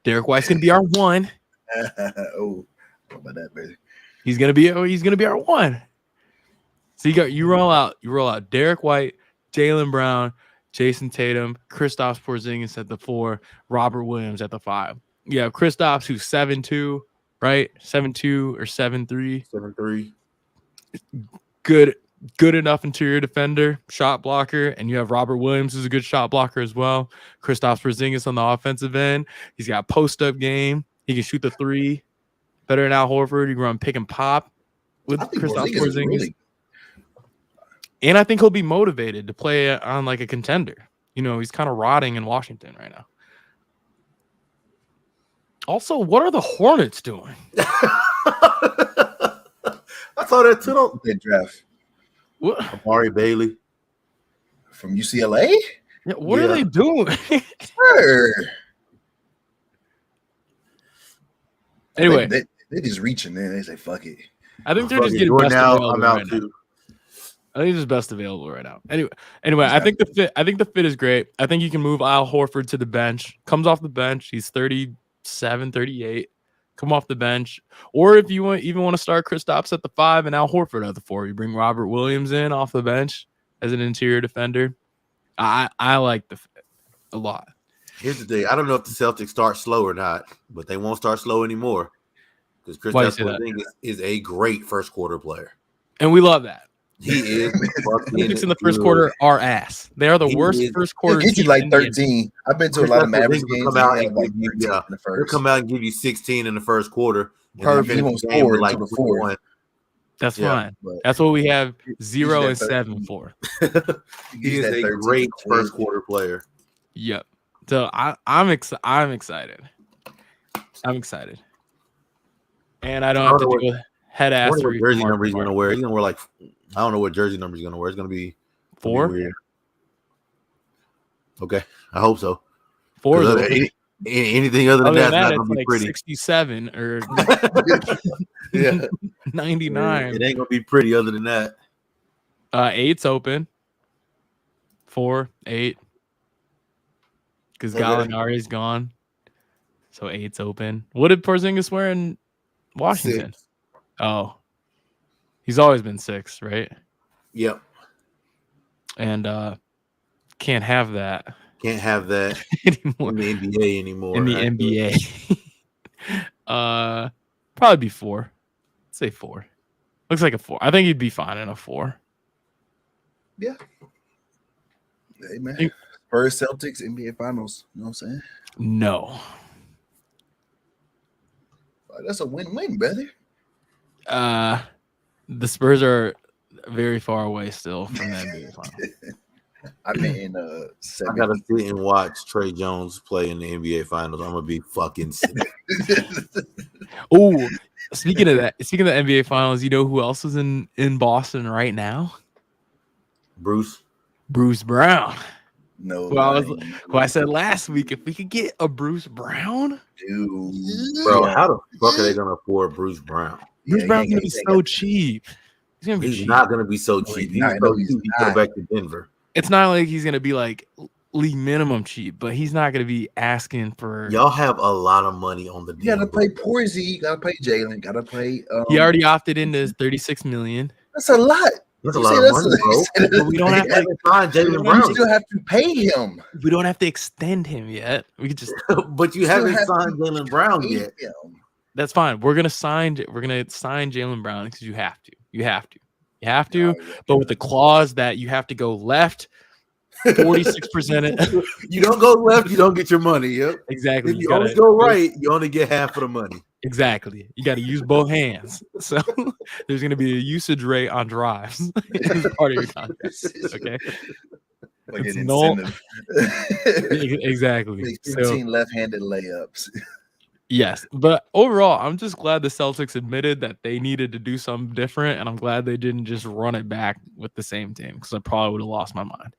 S1: Derek White's gonna be our 1.
S3: Oh, what about that, baby?
S1: He's gonna be our 1. So you roll out Derek White, Jaylen Brown, Jason Tatum, Kristaps Porzingis at the 4, Robert Williams at the 5. You have Kristaps who's 7'2", right? 7'2" or 7'3".
S2: 7'3".
S1: Good enough interior defender, shot blocker, and you have Robert Williams, who's a good shot blocker as well. Kristaps Porzingis on the offensive end. He's got post-up game. He can shoot the three better than Al Horford. He can run pick and pop with Kristaps Porzingis. Really... And I think he'll be motivated to play on like a contender. You know, he's kind of rotting in Washington right now. Also, what are the Hornets doing?
S2: I saw that too.
S3: They draft
S1: what?
S2: Amari Bailey
S3: from UCLA.
S1: Yeah, what are they doing?
S3: Sure.
S1: Anyway,
S3: they just reaching in. They say, "Fuck it."
S1: I think they're just getting best available. I'm out too. I think it's best available right now. Anyway, I think the fit is great. I think you can move Al Horford to the bench. Comes off the bench. He's 37, 38. Come off the bench. Or if you even want to start Kristaps at the 5 and Al Horford at the 4, you bring Robert Williams in off the bench as an interior defender. I like the fit a lot.
S2: Here's the thing. I don't know if the Celtics start slow or not, but they won't start slow anymore because Kristaps Porzingis is a great first quarter player.
S1: And we love that.
S2: He is.
S1: Celtics in the first quarter are ass. They are the worst first quarter.
S3: He'll get you like 13. I've been to a lot of Mavericks games.
S2: Come out and like they'll come out and give you 16 in the first quarter.
S3: Perfect. He won't like before.
S1: That's fine. That's what we have 0 and 7 for.
S2: He is a great first quarter player.
S1: Yep. So I'm excited. I'm excited. And I don't have to do a head ass.
S2: What jersey number he's gonna wear? He's gonna wear like I don't know what jersey number he's gonna wear. It's gonna be
S1: 4.
S2: Okay, I hope so.
S1: 4.
S2: Anything other than that's not gonna be
S1: like
S2: pretty.
S1: 67 or 99.
S2: It ain't gonna be pretty other than that.
S1: 8's open. 4, 8. Because Gallinari's gone. So 8's open. What did Porzingis wear in Washington?
S2: 6.
S1: Oh. He's always been 6, right?
S2: Yep.
S1: And can't have that.
S2: Can't have that
S1: anymore.
S2: In the NBA anymore.
S1: In the NBA. Probably be 4. Let's say 4. Looks like a 4. I think he'd be fine in a 4.
S3: Yeah. Hey, man. First Celtics NBA Finals. You know what I'm saying?
S1: No.
S3: That's a win-win, brother.
S1: The Spurs are very far away still from the NBA Finals.
S3: I mean,
S2: I gotta sit and watch Trey Jones play in the NBA Finals. I'm gonna be fucking sick.
S1: Oh, speaking of the NBA Finals, you know who else is in Boston right now?
S2: Bruce
S1: Brown.
S3: No,
S1: who I said last week, if we could get a Bruce Brown,
S3: dude,
S2: bro, how the fuck are they gonna afford Bruce Brown?
S1: Bruce Brown's gonna be so cheap.
S2: He's not gonna be so cheap. He's so cheap. He go back to Denver.
S1: It's not like he's gonna be like league minimum cheap, but he's not gonna be asking for.
S2: Y'all have a lot of money on the.
S3: You gotta play Porzy. You gotta play Jalen. Gotta play.
S1: He already opted into $36 million.
S3: That's a lot.
S2: That's a lot of money, bro.
S1: But we don't have to
S2: find Jalen Brown.
S3: You still have to pay him.
S1: We don't have to extend him yet. We could just.
S2: But you haven't signed Jalen Brown yet.
S1: That's fine. We're gonna sign Jalen Brown because you have to. You have to. But with the clause that you have to go left 46%.
S2: You don't go left, you don't get your money. Yep.
S1: Exactly.
S2: If you only go right, you only get half of the money.
S1: Exactly. You got to use both hands. So there's going to be a usage rate on drives as part of your contract. Okay.
S3: Like an incentive.
S1: Exactly.
S3: 15 left-handed layups.
S1: Yes, but overall, I'm just glad the Celtics admitted that they needed to do something different, and I'm glad they didn't just run it back with the same team because I probably would have lost my mind.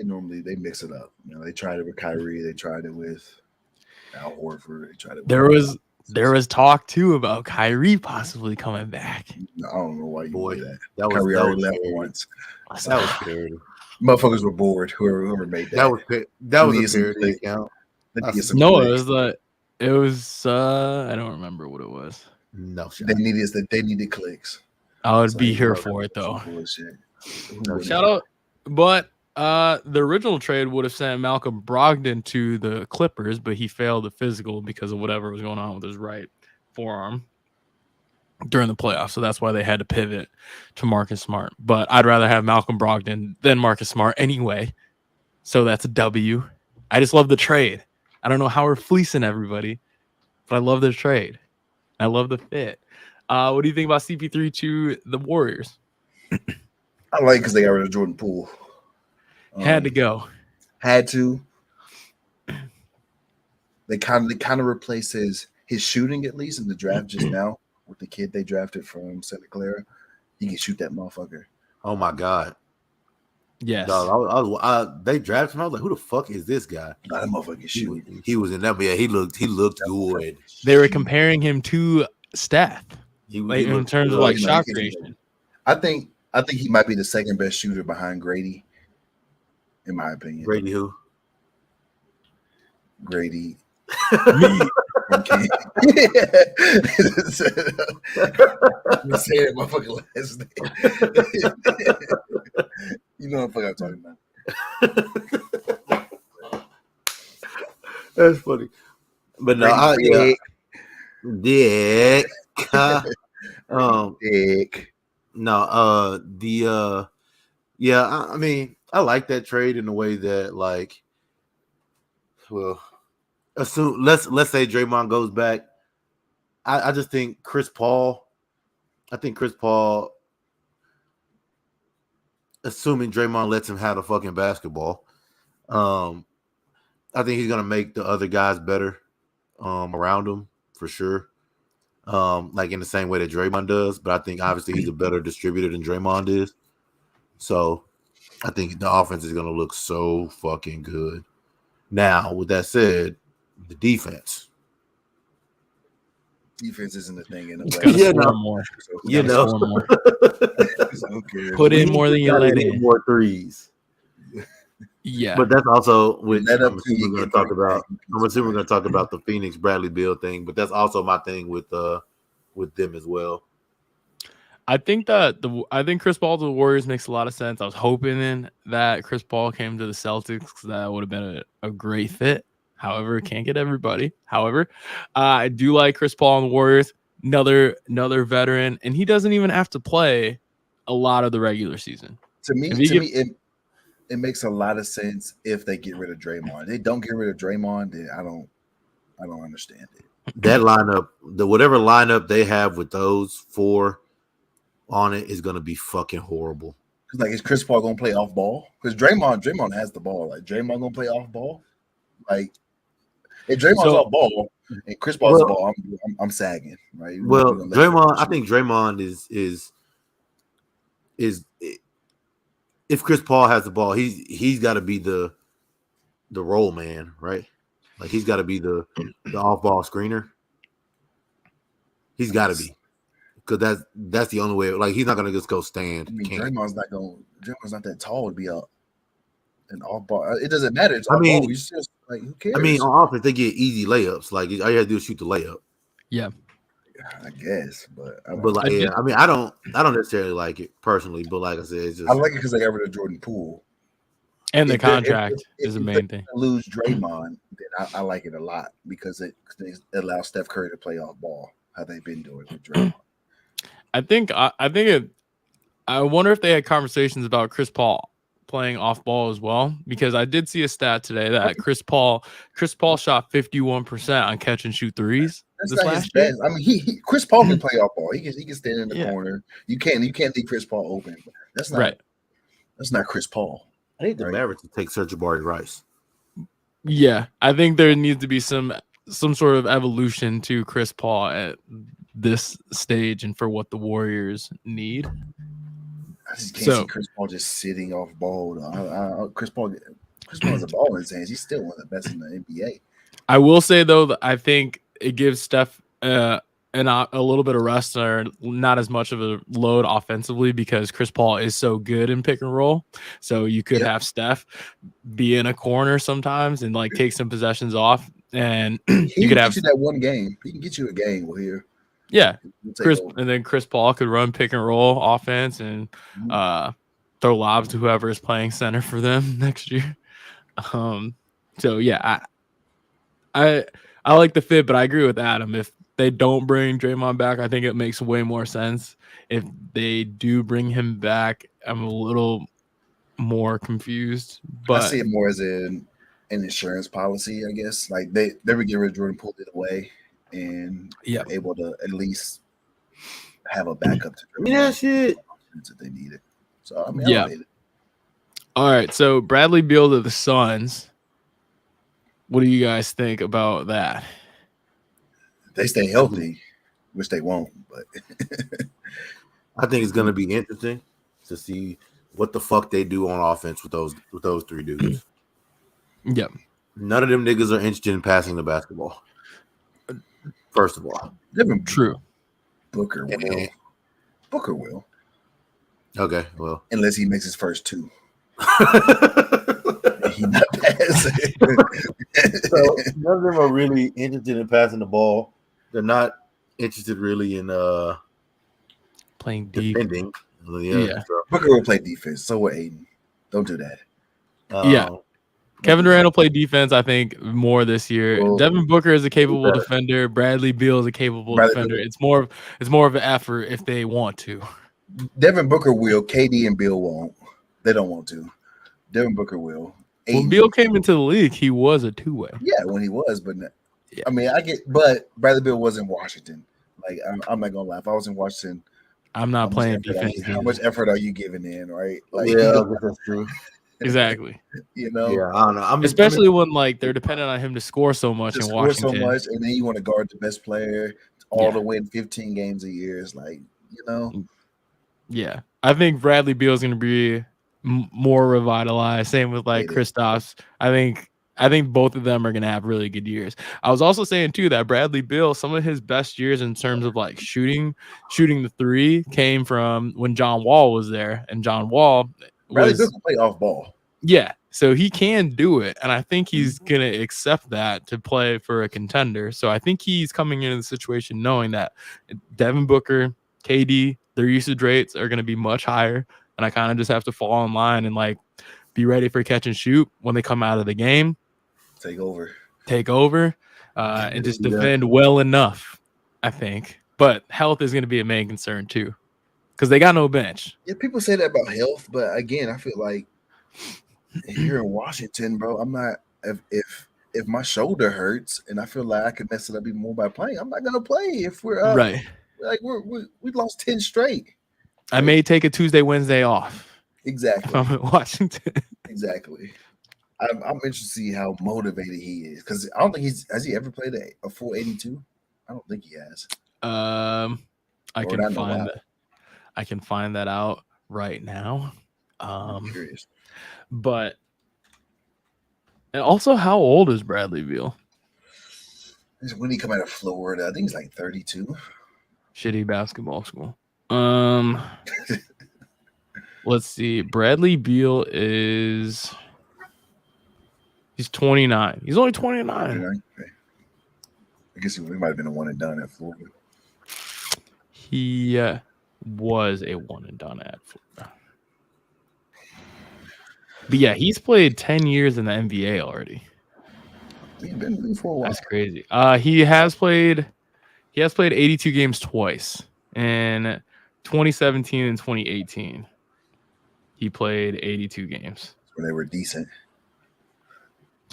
S3: Normally they mix it up. You know, they tried it with Kyrie, they tried it with Al Horford, they tried it. With
S1: there was talk too about Kyrie possibly coming back.
S3: I don't know why you do that.
S2: Kyrie
S3: already left once.
S2: That was scary.
S3: Motherfuckers were bored. Whoever made that.
S2: That was a fair account.
S1: No, it was I don't remember what it was.
S2: No,
S3: they needed clicks.
S1: I would be here for it though. Shout out, but The original trade would have sent Malcolm Brogdon to the Clippers, but he failed the physical because of whatever was going on with his right forearm during the playoffs. So that's why they had to pivot to Marcus Smart. But I'd rather have Malcolm Brogdon than Marcus Smart anyway. So that's a W. I just love the trade. I don't know how we're fleecing everybody, but I love the trade. I love the fit. What do you think about CP3 to the Warriors?
S3: I like because they got rid of Jordan Poole.
S1: Had to go.
S3: Had to. They kind of replaced his shooting, at least in the draft just now, with the kid they drafted from Santa Clara. He can shoot that motherfucker.
S2: Oh my god.
S1: Yes.
S2: Dog, they drafted him. I was like, who the fuck is this guy?
S3: Nah, that motherfucker shooting.
S2: He was in that, but yeah, he looked good.
S1: They were comparing him to Steph. In terms of like shot creation.
S3: I think he might be the second best shooter behind Grady, in my opinion.
S2: Grady who?
S3: Grady.
S1: Me.
S3: Okay. Say that motherfucking last name. You know what the fuck I'm talking about.
S2: That's funny. But no,
S3: Dick.
S2: Dick.
S3: Dick.
S2: No, I mean, I like that trade in the way that, like, well, assume let's say Draymond goes back. I just think Chris Paul, assuming Draymond lets him have the fucking basketball, I think he's gonna make the other guys better around him for sure. Like in the same way that Draymond does, but I think obviously he's a better distributor than Draymond is. So I think the offense is gonna look so fucking good. Now, with that said, the defense.
S3: Defense isn't a thing in a way.
S1: Yeah, more.
S2: You know,
S1: more. Put in more than you let in.
S2: More threes.
S1: Yeah,
S2: but that's also which I'm assuming we're going to talk about.
S3: I'm
S2: assuming we're going to talk about the Phoenix Bradley Beal thing, but that's also my thing with them as well.
S1: I think Chris Paul to the Warriors makes a lot of sense. I was hoping that Chris Paul came to the Celtics because that would have been a great fit. However, can't get everybody. However, I do like Chris Paul and the Warriors. Another veteran, and he doesn't even have to play a lot of the regular season.
S3: To me, it makes a lot of sense if they get rid of Draymond. If they don't get rid of Draymond, then I don't understand it.
S2: That lineup, whatever lineup they have with those four on it is going to be fucking horrible.
S3: Like, is Chris Paul going to play off ball? Because Draymond has the ball. Like, Draymond going to play off ball? Like, if Draymond's off ball and Chris Paul's off ball, I'm sagging, right?
S2: Well, Draymond, I think Draymond is if Chris Paul has the ball, he's got to be the roll man, right? Like, he's got to be the off ball screener. He's got to be, because that's the only way. Like, he's not gonna just go stand.
S3: I mean, Draymond's not that tall to be an off ball. It doesn't matter. It's off ball. Just, like, who cares?
S2: I mean, on offense they get easy layups. Like, all you have to do is shoot the layup.
S1: Yeah,
S3: I guess, but I
S2: mean, I don't necessarily like it personally, but like I said, it's just,
S3: I like it because they got rid of Jordan Poole,
S1: and the contract is the main thing.
S3: Lose Draymond, then I like it a lot because it allows Steph Curry to play off ball. How they've been doing with Draymond.
S1: I wonder if they had conversations about Chris Paul playing off ball as well, because I did see a stat today that Chris Paul shot 51% on catch and shoot threes.
S3: That's not his best. I mean, Chris Paul can play off ball. He can stand in the corner. You can't leave Chris Paul open. That's not right. That's not Chris Paul.
S2: I think the Mavericks to take Serge Ibaka Rice.
S1: Yeah, I think there needs to be some sort of evolution to Chris Paul at this stage and for what the Warriors need.
S3: I just can't see Chris Paul just sitting off ball. Chris Paul has a ball in his hands. He's still one of the best in the NBA.
S1: I will say, though, that I think it gives Steph a little bit of rest or not as much of a load offensively because Chris Paul is so good in pick and roll. So you could have Steph be in a corner sometimes and like take some possessions off, and you could have
S3: that one game. He can get you a game here.
S1: Yeah, and then Chris Paul could run pick and roll offense, and throw lobs to whoever is playing center for them next year. So yeah, I like the fit, but I agree with Adam. If they don't bring Draymond back, I think it makes way more sense. If they do bring him back, I'm a little more confused.
S3: I
S1: But
S3: see it more as an insurance policy, I guess. Like they would get rid of Jordan, pulled it away, and
S1: yeah,
S3: were able to at least have a backup to
S2: Yeah, shit.
S3: if they need it. So I mean, I
S1: yeah.
S3: don't hate it.
S1: All right, so Bradley Beal to the Suns. What do you guys think about that?
S3: They stay healthy, which they won't, but
S2: I think it's gonna be interesting to see what the fuck they do on offense with those three dudes.
S1: Yep.
S2: None of them niggas are interested in passing the basketball. First of all,
S1: True.
S3: Booker will. Booker will,
S2: okay, well,
S3: unless he makes his first two. He not passing.
S2: so none of them are really interested in passing the ball. They're not interested really in
S1: Playing deep.
S2: defending.
S1: Yeah.
S2: So,
S3: Booker will play defense. So will Aiden. Don't do that.
S1: Yeah. Kevin Durant will play defense, I think, more this year.
S3: Well,
S1: Devin Booker is a capable defender. Bradley Beal is a capable defender. It's more of an effort if they want to.
S3: Devin Booker will. KD and Bill won't. They don't want to. Devin Booker will.
S1: When Beal came into the league, he was a two-way.
S3: Yeah, when he was, but yeah. I mean, but Bradley Beal was in Washington. Like, I'm not gonna lie. If I was in Washington,
S1: I'm not playing defense.
S3: How much effort are you giving in, right? Like,
S2: yeah, that's true.
S1: Exactly.
S3: You know,
S2: yeah, I don't know.
S1: Especially when like they're dependent on him to score so much in Washington.
S3: So much, and then you want to guard the best player all to win 15 games a year. It's like, you know.
S1: Yeah, I think Bradley Beal is going to be more revitalized. Same with like Kristaps. I think both of them are going to have really good years. I was also saying too that Bradley Beal, some of his best years in terms of like shooting the three came from when John Wall was there, and John Wall
S3: Bradley Beal can play off ball.
S1: Yeah, so he can do it, and I think he's going to accept that to play for a contender. So I think he's coming into the situation knowing that Devin Booker, KD, their usage rates are going to be much higher, and I kind of just have to fall in line and like be ready for catch and shoot when they come out of the game.
S3: Take over,
S1: and just defend well enough, I think. But health is going to be a main concern too, because they got no bench.
S3: Yeah, people say that about health, but again, I feel like here in Washington, bro, I'm not. If my shoulder hurts and I feel like I could mess it up even more by playing, I'm not gonna play. If we're up,
S1: right,
S3: like we lost 10 straight.
S1: I may take a Tuesday, Wednesday off.
S3: Exactly.
S1: If I'm in Washington.
S3: Exactly. I'm interested to see how motivated he is, because I don't think has he ever played a full 82? I don't think he has.
S1: I can find that out right now.
S3: I'm curious.
S1: But and also, how old is Bradley Beal?
S3: When he come out of Florida, I think he's like 32.
S1: Shitty basketball school. Let's see. Bradley Beal he's 29. He's only 29.
S3: Okay. I guess he might have been a one and done at Florida.
S1: He was a one and done at Florida. But yeah, he's played 10 years in the NBA already.
S3: He's been for a while.
S1: That's crazy. He has played 82 games twice. In 2017 and 2018. He played 82 games.
S3: When they were decent.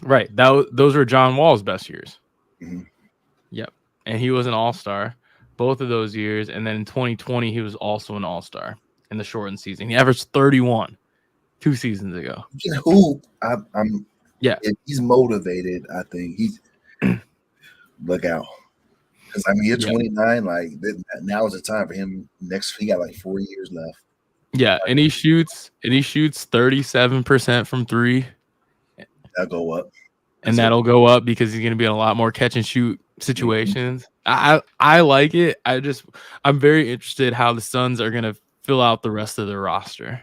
S1: Right. Those were John Wall's best years.
S3: Mm-hmm.
S1: Yep. And he was an all-star both of those years. And then in 2020, he was also an all-star in the shortened season. He averaged 31 2 seasons ago.
S3: You know, I'm
S1: yeah.
S3: If he's motivated, I think he's look out. Because I mean, you're 29. Like now is the time for him. He got like 4 years left.
S1: Yeah, and he shoots 37% from three.
S3: That'll go up.
S1: And that'll go up because he's going to be in a lot more catch and shoot situations. I like it. I'm very interested how the Suns are going to fill out the rest of their roster.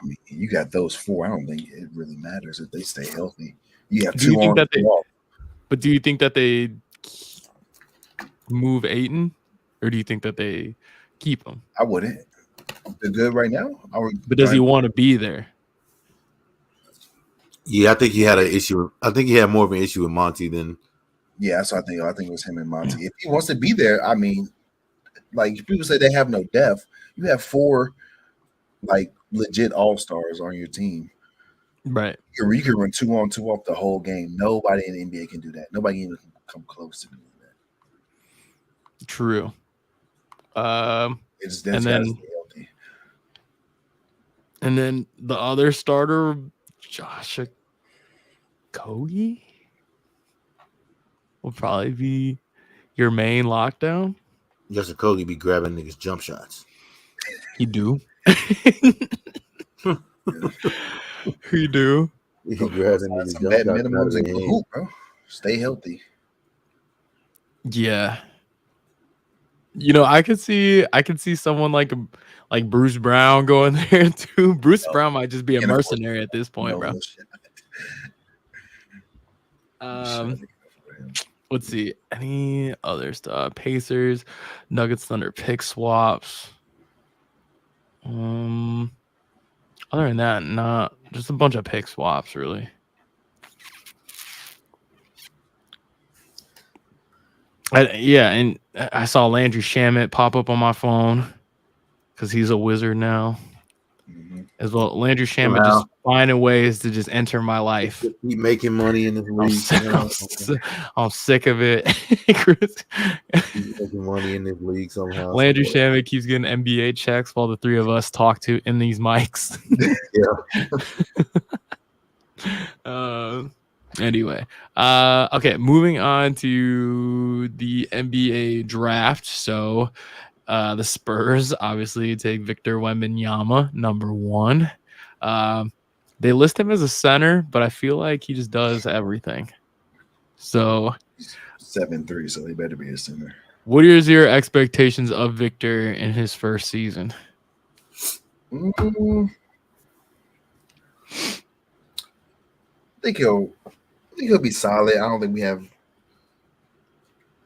S3: I mean, you got those four. I don't think it really matters if they stay healthy. You have two on the wall.
S1: But do you think that they move Ayton, or do you think that they keep him?
S3: I wouldn't. They're good right now.
S1: But does he want to be there?
S2: Yeah, I think he had an issue. I think he had more of an issue with Monty than.
S3: Yeah, so I think it was him and Monty. If he wants to be there, I mean, like people say they have no depth. You have 4 like legit all-stars on your team.
S1: Right.
S3: You can run 2-on-2 off the whole game. Nobody in the NBA can do that. Nobody even can come close to doing that.
S1: True.
S3: It's
S1: and then the other starter, Josh Okogie, will probably be your main lockdown.
S2: Josh Okogie be grabbing niggas jump shots.
S1: He do. He do.
S2: He grabbing niggas
S3: some
S2: jump
S3: bad
S2: shots.
S3: minimums and hoop, bro. Stay healthy.
S1: Yeah. You know, I could see someone like Bruce Brown going there too. Bruce Brown might just be a mercenary at this point, bro. Let's see. Any other stuff? Pacers, Nuggets, Thunder pick swaps. Other than that, not just a bunch of pick swaps, really. And I saw Landry Shamet pop up on my phone because he's a Wizard now. As well, Landry Shamet just finding ways to just enter my life.
S2: Keep making money in this league.
S1: I'm sick of it.
S2: Keep making money in this league somehow.
S1: Landry Shamet keeps getting NBA checks while the three of us talk to in these mics.
S2: Yeah.
S1: Anyway, okay, moving on to the NBA draft. So the Spurs obviously take Victor Wembanyama, number 1. They list him as a center, but I feel like he just does everything. So
S3: 7'3", so he better be a center.
S1: What is your expectations of Victor in his first season?
S3: I think he'll be solid. I don't think we have.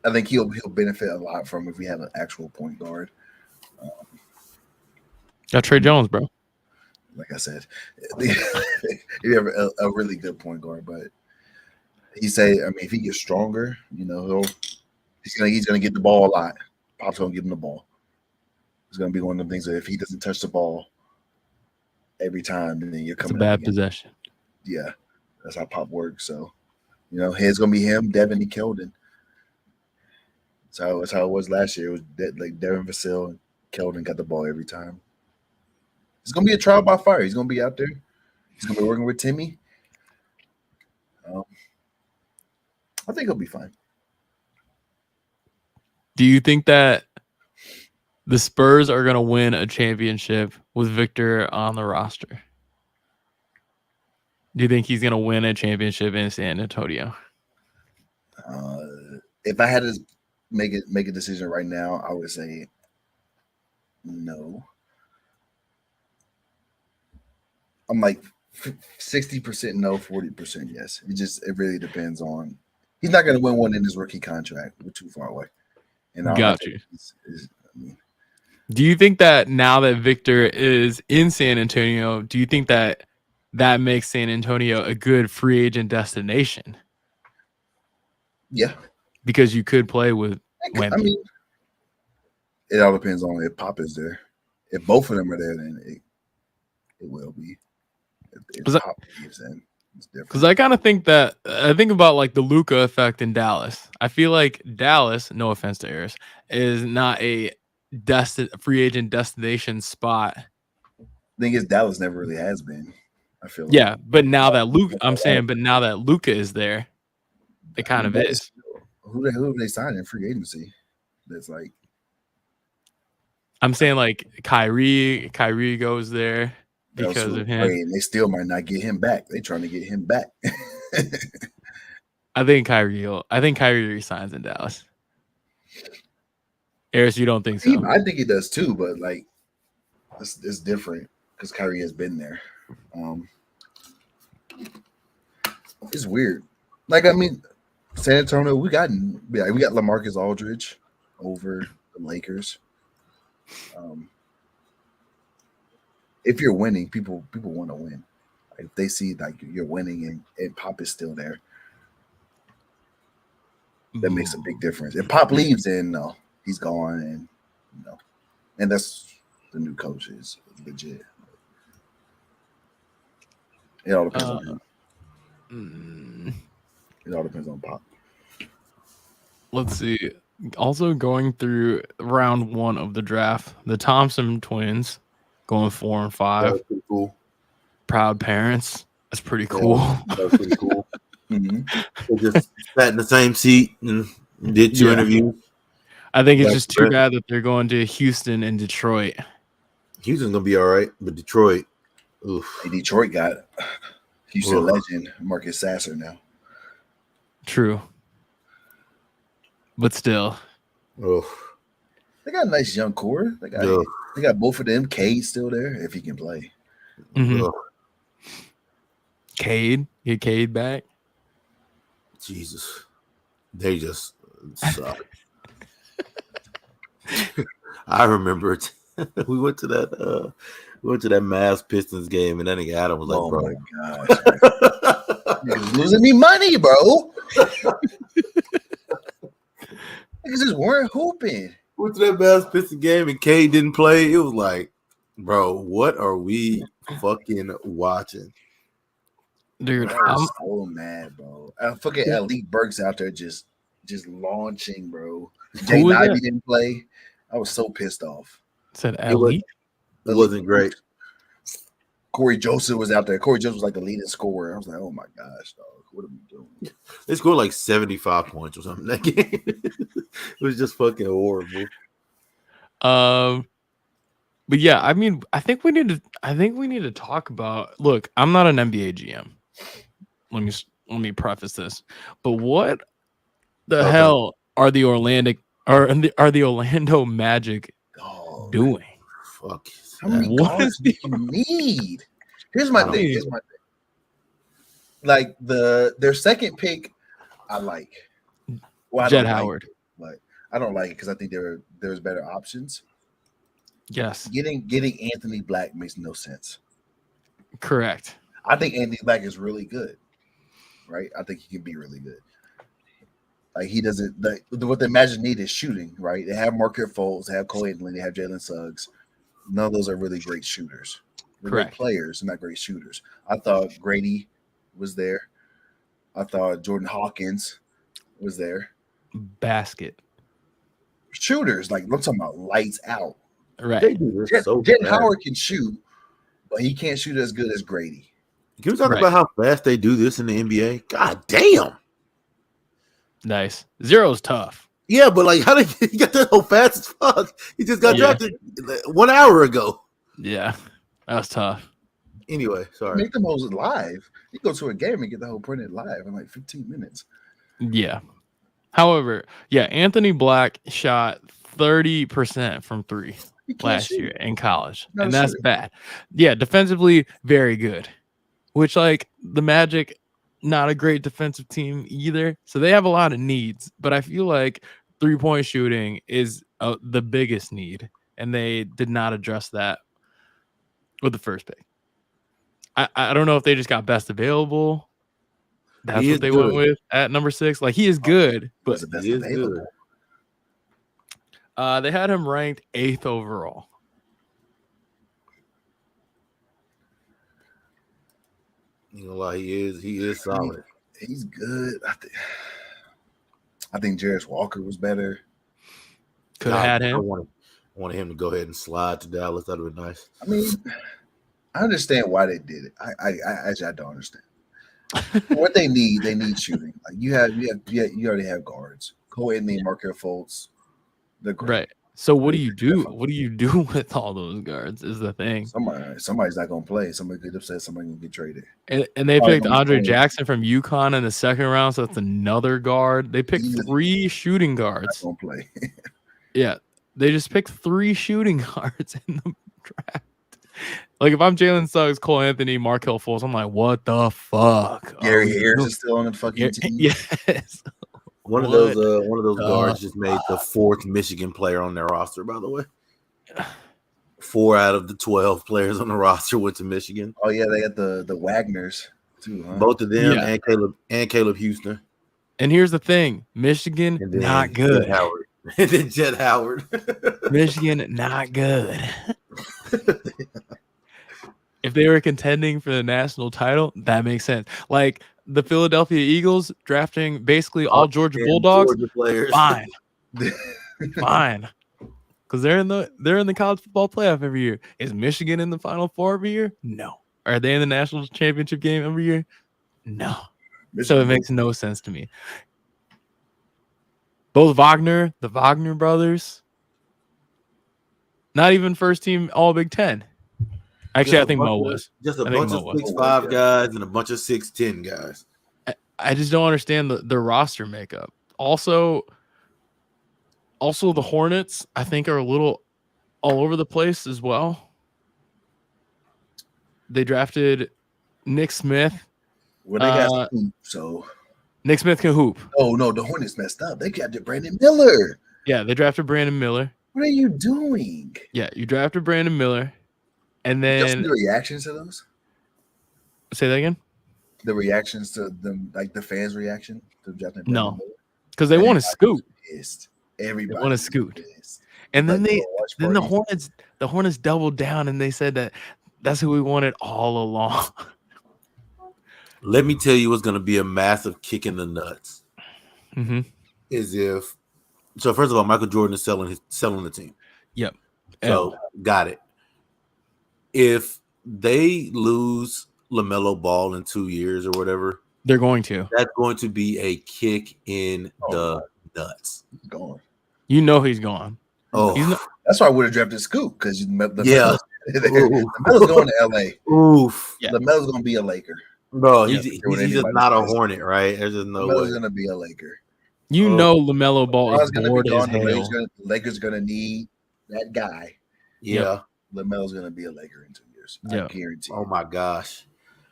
S3: I think he'll benefit a lot from if we have an actual point guard.
S1: Got Trey Jones, bro.
S3: Like I said, you have a really good point guard, but if he gets stronger, you know, he's gonna get the ball a lot. Pop's gonna give him the ball. It's gonna be one of the things that if he doesn't touch the ball every time, then you're coming.
S1: It's a bad possession.
S3: Yeah, that's how Pop works. So, you know, it's gonna be him, Devin, and Keldon. That's how it was last year. It was like Devin Vassell and Keldon got the ball every time. It's gonna be a trial by fire. He's gonna be out there. He's gonna be working with Timmy. I think he'll be fine.
S1: Do you think that the Spurs are gonna win a championship with Victor on the roster? Do you think he's gonna win a championship in San Antonio?
S3: If I had to make a decision right now, I would say no. I'm like 60% no, 40% yes. It really depends on. He's not going to win one in his rookie contract. We're too far away. And
S1: got you. Do you think that now that Victor is in San Antonio, do you think that makes San Antonio a good free agent destination?
S3: Yeah,
S1: because you could play with Wemby.
S3: I mean, it all depends on if Pop is there. If both of them are there, then it will be. If Pop leaves, then it's different.
S1: Because I kind of think that I think about like the Luka effect in Dallas. I feel like Dallas, no offense to Eris, is not a free agent destination spot.
S3: Thing is, Dallas never really has been. I feel like.
S1: Yeah, but now that Luka is there, it kind of is.
S3: Who have they signed in free agency? That's like.
S1: I'm saying like Kyrie goes there because of him.
S3: And they still might not get him back. They're trying to get him back.
S1: I think Kyrie resigns in Dallas. Eris, you don't think so?
S3: I think he does too, but like it's different because Kyrie has been there. It's weird. Like, I mean, San Antonio, we got LaMarcus Aldridge over the Lakers. if you're winning, people want to win. Like, if they see like you're winning and Pop is still there, that makes a big difference. If Pop leaves, then no, he's gone, and and that's the new coach is legit. It all depends on him. It all depends on Pop.
S1: Let's see. Also going through round 1 of the draft, the Thompson twins going 4 and 5.
S2: That was pretty cool.
S1: Proud parents. That's pretty cool.
S2: That was pretty cool. They just sat in the same seat and did 2 interviews.
S1: I think it's just too bad that they're going to Houston and Detroit.
S2: Houston's gonna be all right, but Detroit, oof.
S3: Hey, Detroit got Houston legend Marcus Sasser now.
S1: True, but still,
S3: they got a nice young core. They got both of them. Cade's still there if he can play.
S1: Cade, get Cade back.
S2: Jesus, they just suck. I remember we went to that Mavs Pistons game, and then Adam was like,
S3: "Oh
S2: bro,
S3: my gosh, you're losing me money, bro." Niggas just weren't hooping.
S2: Went to that Mavs Pistons game, and Cade didn't play. It was like, bro, what are we fucking watching?
S1: Dude,
S3: I'm so mad, bro. I fucking Elite Burks out there just launching, bro. Jay Ivey didn't play. I was so pissed off.
S1: Said Elite?
S2: It wasn't great.
S3: Corey Joseph was out there. Corey Joseph was like the leading scorer. I was like, oh my gosh, dog. What are we doing?
S2: They scored like 75 points or something that game. It was just fucking horrible.
S1: But yeah, I mean, I think we need to talk about. Look, I'm not an NBA GM. Let me preface this. But what the hell are the Orlando Magic doing?
S2: Fuck.
S3: How many guards do you need? Here's my thing. Like their second pick, I like. Well,
S1: Jed Howard.
S3: But I don't like it because I think there's better options.
S1: Yes.
S3: Getting Anthony Black makes no sense.
S1: Correct.
S3: I think Anthony Black is really good. Right? I think he can be really good. Like he doesn't what the Magic need is shooting, right? They have Markelle Fultz, they have Cole Anthony, they have Jalen Suggs. None of those are really great shooters. They're great players, not great shooters. I thought Grady was there. I thought Jordan Hawkins was there.
S1: Basket.
S3: Shooters, like I'm talking about lights out.
S1: Right.
S3: Jed Howard can shoot, but he can't shoot as good as Grady.
S2: Can we talk about how fast they do this in the NBA? God damn.
S1: Nice. Zero's tough.
S2: Yeah, but like, how did he get that so fast as fuck? He just got drafted 1 hour ago.
S1: Yeah, that was tough.
S2: Anyway, sorry.
S3: Make the most live. You go to a game and get the whole printed live in like 15 minutes.
S1: Yeah. However, Anthony Black shot 30% from 3 last year in college, and that's bad. Yeah, defensively, very good. Which, like, the Magic, not a great defensive team either. So they have a lot of needs, but I feel like 3-point shooting is the biggest need, and they did not address that with the first pick. I don't know if they just got best available. That's what they went with at number 6. Like, he is good, but
S3: he is good.
S1: They had him ranked 8th overall.
S2: You know why he is solid.
S3: He's good. I think Jarris Walker was better.
S1: Could have had him.
S2: I wanted him to go ahead and slide to Dallas. That would be nice.
S3: I mean, I understand why they did it. I don't understand. What they need shooting. Like you already have guards. Cole Anthony, Markelle Fultz. They're great.
S1: Right. So what do you do? What do you do with all those guards? Is the thing.
S3: Somebody's not gonna play. Somebody get upset. Somebody gonna get traded.
S1: And they picked Andre Jackson from UConn in the second round, so that's another guard. They picked 3 shooting guards.
S3: Not gonna play.
S1: Yeah, they just picked 3 shooting guards in the draft. Like if I'm Jalen Suggs, Cole Anthony, Markelle Fultz, I'm like, what the fuck?
S3: Gary Harris is still on the fucking team.
S1: Yes.
S2: One of those guards just made the 4th Michigan player on their roster, by the way. 4 out of the 12 players on the roster went to Michigan.
S3: Oh yeah, they got the Wagners too, huh?
S2: Both of them
S1: Yeah.
S2: and Caleb Houston.
S1: And here's the thing: Michigan,
S2: And then
S1: not good.
S2: Jet Howard. And then Jet Howard.
S1: Michigan, not good. If they were contending for the national title, that makes sense. Like the Philadelphia Eagles drafting basically all Georgia Bulldogs,
S2: Georgia players.
S1: fine, fine, because they're in the college football playoff every year. Is Michigan in the Final Four every year? No. Are they in the national championship game every year? No. So it makes no sense to me. Both the Wagner brothers, not even first team All Big Ten. Actually, I think Mo was.
S2: Just a bunch of 6'5" guys and a bunch of 6'10" guys.
S1: I just don't understand the roster makeup. Also the Hornets, I think, are a little all over the place as well. They drafted Nick Smith.
S3: Well, they got Hoop, so
S1: Nick Smith can hoop.
S3: Oh no, the Hornets messed up. They got Brandon Miller.
S1: Yeah, they drafted Brandon Miller.
S3: What are you doing?
S1: Yeah, you drafted Brandon Miller, and then
S3: the reactions to those.
S1: Say that again.
S3: The reactions to them, like the fans' reaction to drafting Brandon Miller.
S1: Because they want to scoot.
S3: Everybody
S1: want to scoot. And then the Hornets doubled down and they said that's who we wanted all along.
S2: Let me tell you what's going to be a massive kick in the nuts.
S1: Mm-hmm.
S2: So first of all, Michael Jordan is selling the team.
S1: Yep.
S2: So got it. If they lose LaMelo Ball in 2 years or whatever,
S1: they're going to.
S2: That's going to be a kick in the nuts.
S3: He's gone.
S1: You know he's gone.
S2: Oh,
S3: that's why I would have drafted Scoop because
S2: LaMelo's
S3: going to LA.
S2: Oof.
S3: Yeah. LaMelo's going to be a Laker.
S2: Bro, he's just not a Hornet, right? There's just no way.
S3: LaMelo's going to be a Laker.
S1: You know LaMelo Ball is bored as hell.
S3: The Lakers going to need that guy.
S2: Yeah.
S3: LaMelo's going to be a Laker in 2 years. I guarantee.
S2: Oh my gosh.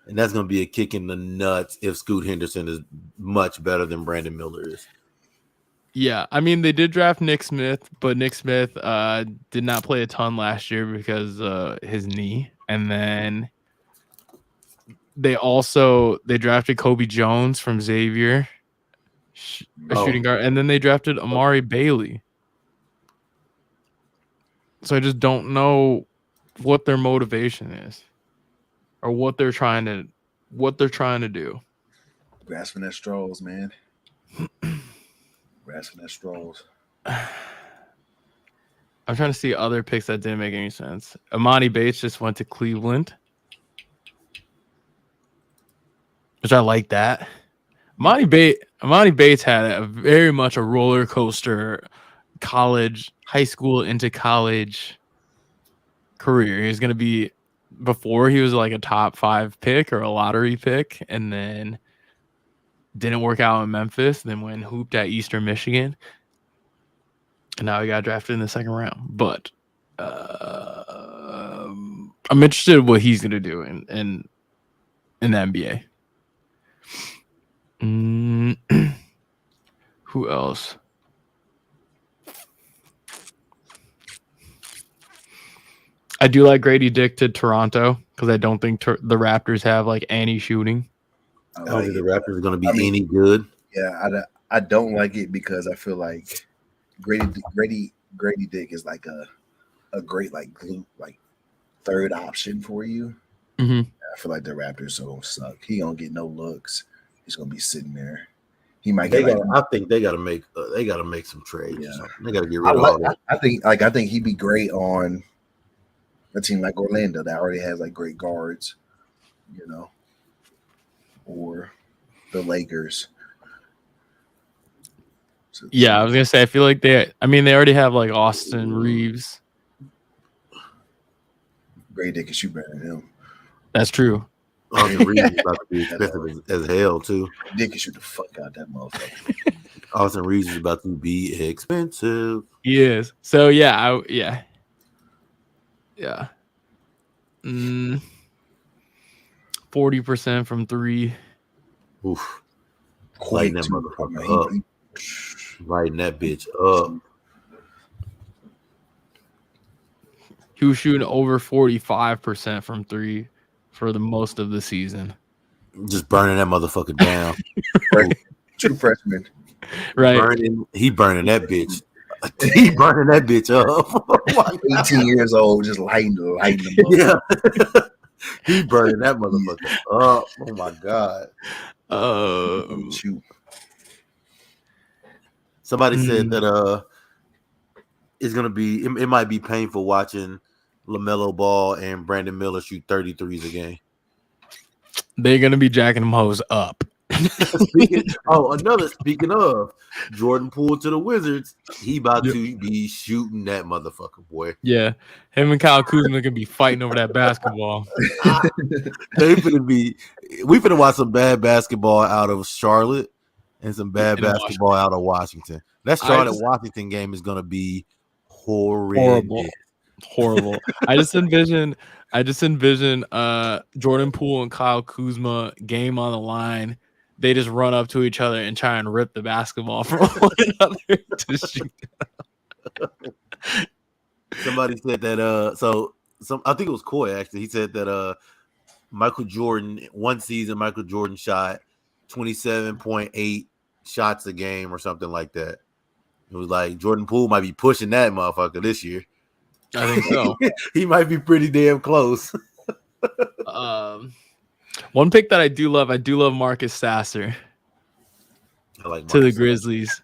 S2: And that's going to be a kick in the nuts if Scoot Henderson is much better than Brandon Miller is.
S1: Yeah, I mean, they did draft Nick Smith, but Nick Smith did not play a ton last year because his knee. And then they drafted Kobe Jones from Xavier, a shooting guard. And then they drafted Amari Bailey. So I just don't know what their motivation is or what they're trying to do.
S3: Grasping at straws, man. Grasping at straws.
S1: I'm trying to see other picks that didn't make any sense. Amani Bates just went to Cleveland, which I like that. Amani Bates had very much a roller coaster high school into college career. He was going to be, before he was like a top 5 pick or a lottery pick, and then didn't work out in Memphis, then went hooped at Eastern Michigan, and now he got drafted in the second round. But I'm interested in what he's going to do in the NBA. Who else? I do like Grady Dick to Toronto because I don't think the Raptors have like any shooting.
S2: I don't think the Raptors are going to be any good.
S3: Yeah, I don't like it because I feel like Grady Dick is like a great like glue like third option for you.
S1: Mm-hmm.
S3: I feel like the Raptors are gonna suck. He gonna get no looks. He's gonna be sitting there. He might.
S2: I think they got to make some trades. Yeah. They got to get rid of all that.
S3: I think he'd be great on a team like Orlando that already has like great guards, you know, or the Lakers.
S1: So, yeah, I was gonna say I feel like they already have like Austin Reeves.
S3: Grady Dick can shoot better than him.
S1: That's true.
S2: Austin Reeves is about to be expensive as hell too.
S3: Dick can shoot the fuck out that motherfucker.
S2: Austin Reeves is about to be expensive.
S1: He is. So yeah. 40% from 3.
S2: Oof. Lighting that motherfucker up. Lighting that bitch up.
S1: He He was shooting over 45% from three for the most of the season.
S2: Just burning that motherfucker down.
S3: True freshman.
S1: Right.
S2: He burning that bitch. He burning that bitch up.
S3: 18 years old, just lighting them up.
S2: Yeah. He burning that motherfucker up. Oh my god.
S3: Shoot.
S2: Somebody said that it's gonna be it might be painful watching LaMelo Ball and Brandon Miller shoot 33s a game.
S1: They're gonna be jacking them hoes up.
S2: Speaking of Jordan Poole to the Wizards, he about to be shooting that motherfucker, boy.
S1: Yeah, him and Kyle Kuzma gonna be fighting over that basketball.
S2: We finna watch some bad basketball out of Charlotte and some bad basketball out of Washington. That Charlotte-Washington game is gonna be horrible. I just envision Jordan Poole and Kyle Kuzma game on the line. They just run up to each other and try and rip the basketball from one another to shoot. Somebody said that I think it was Coy actually. He said that Michael Jordan one season Michael Jordan shot 27.8 shots a game or something like that. It was like Jordan Poole might be pushing that motherfucker this year.
S1: I think so.
S2: He might be pretty damn close.
S1: One pick that I do love Marcus Sasser to the Grizzlies.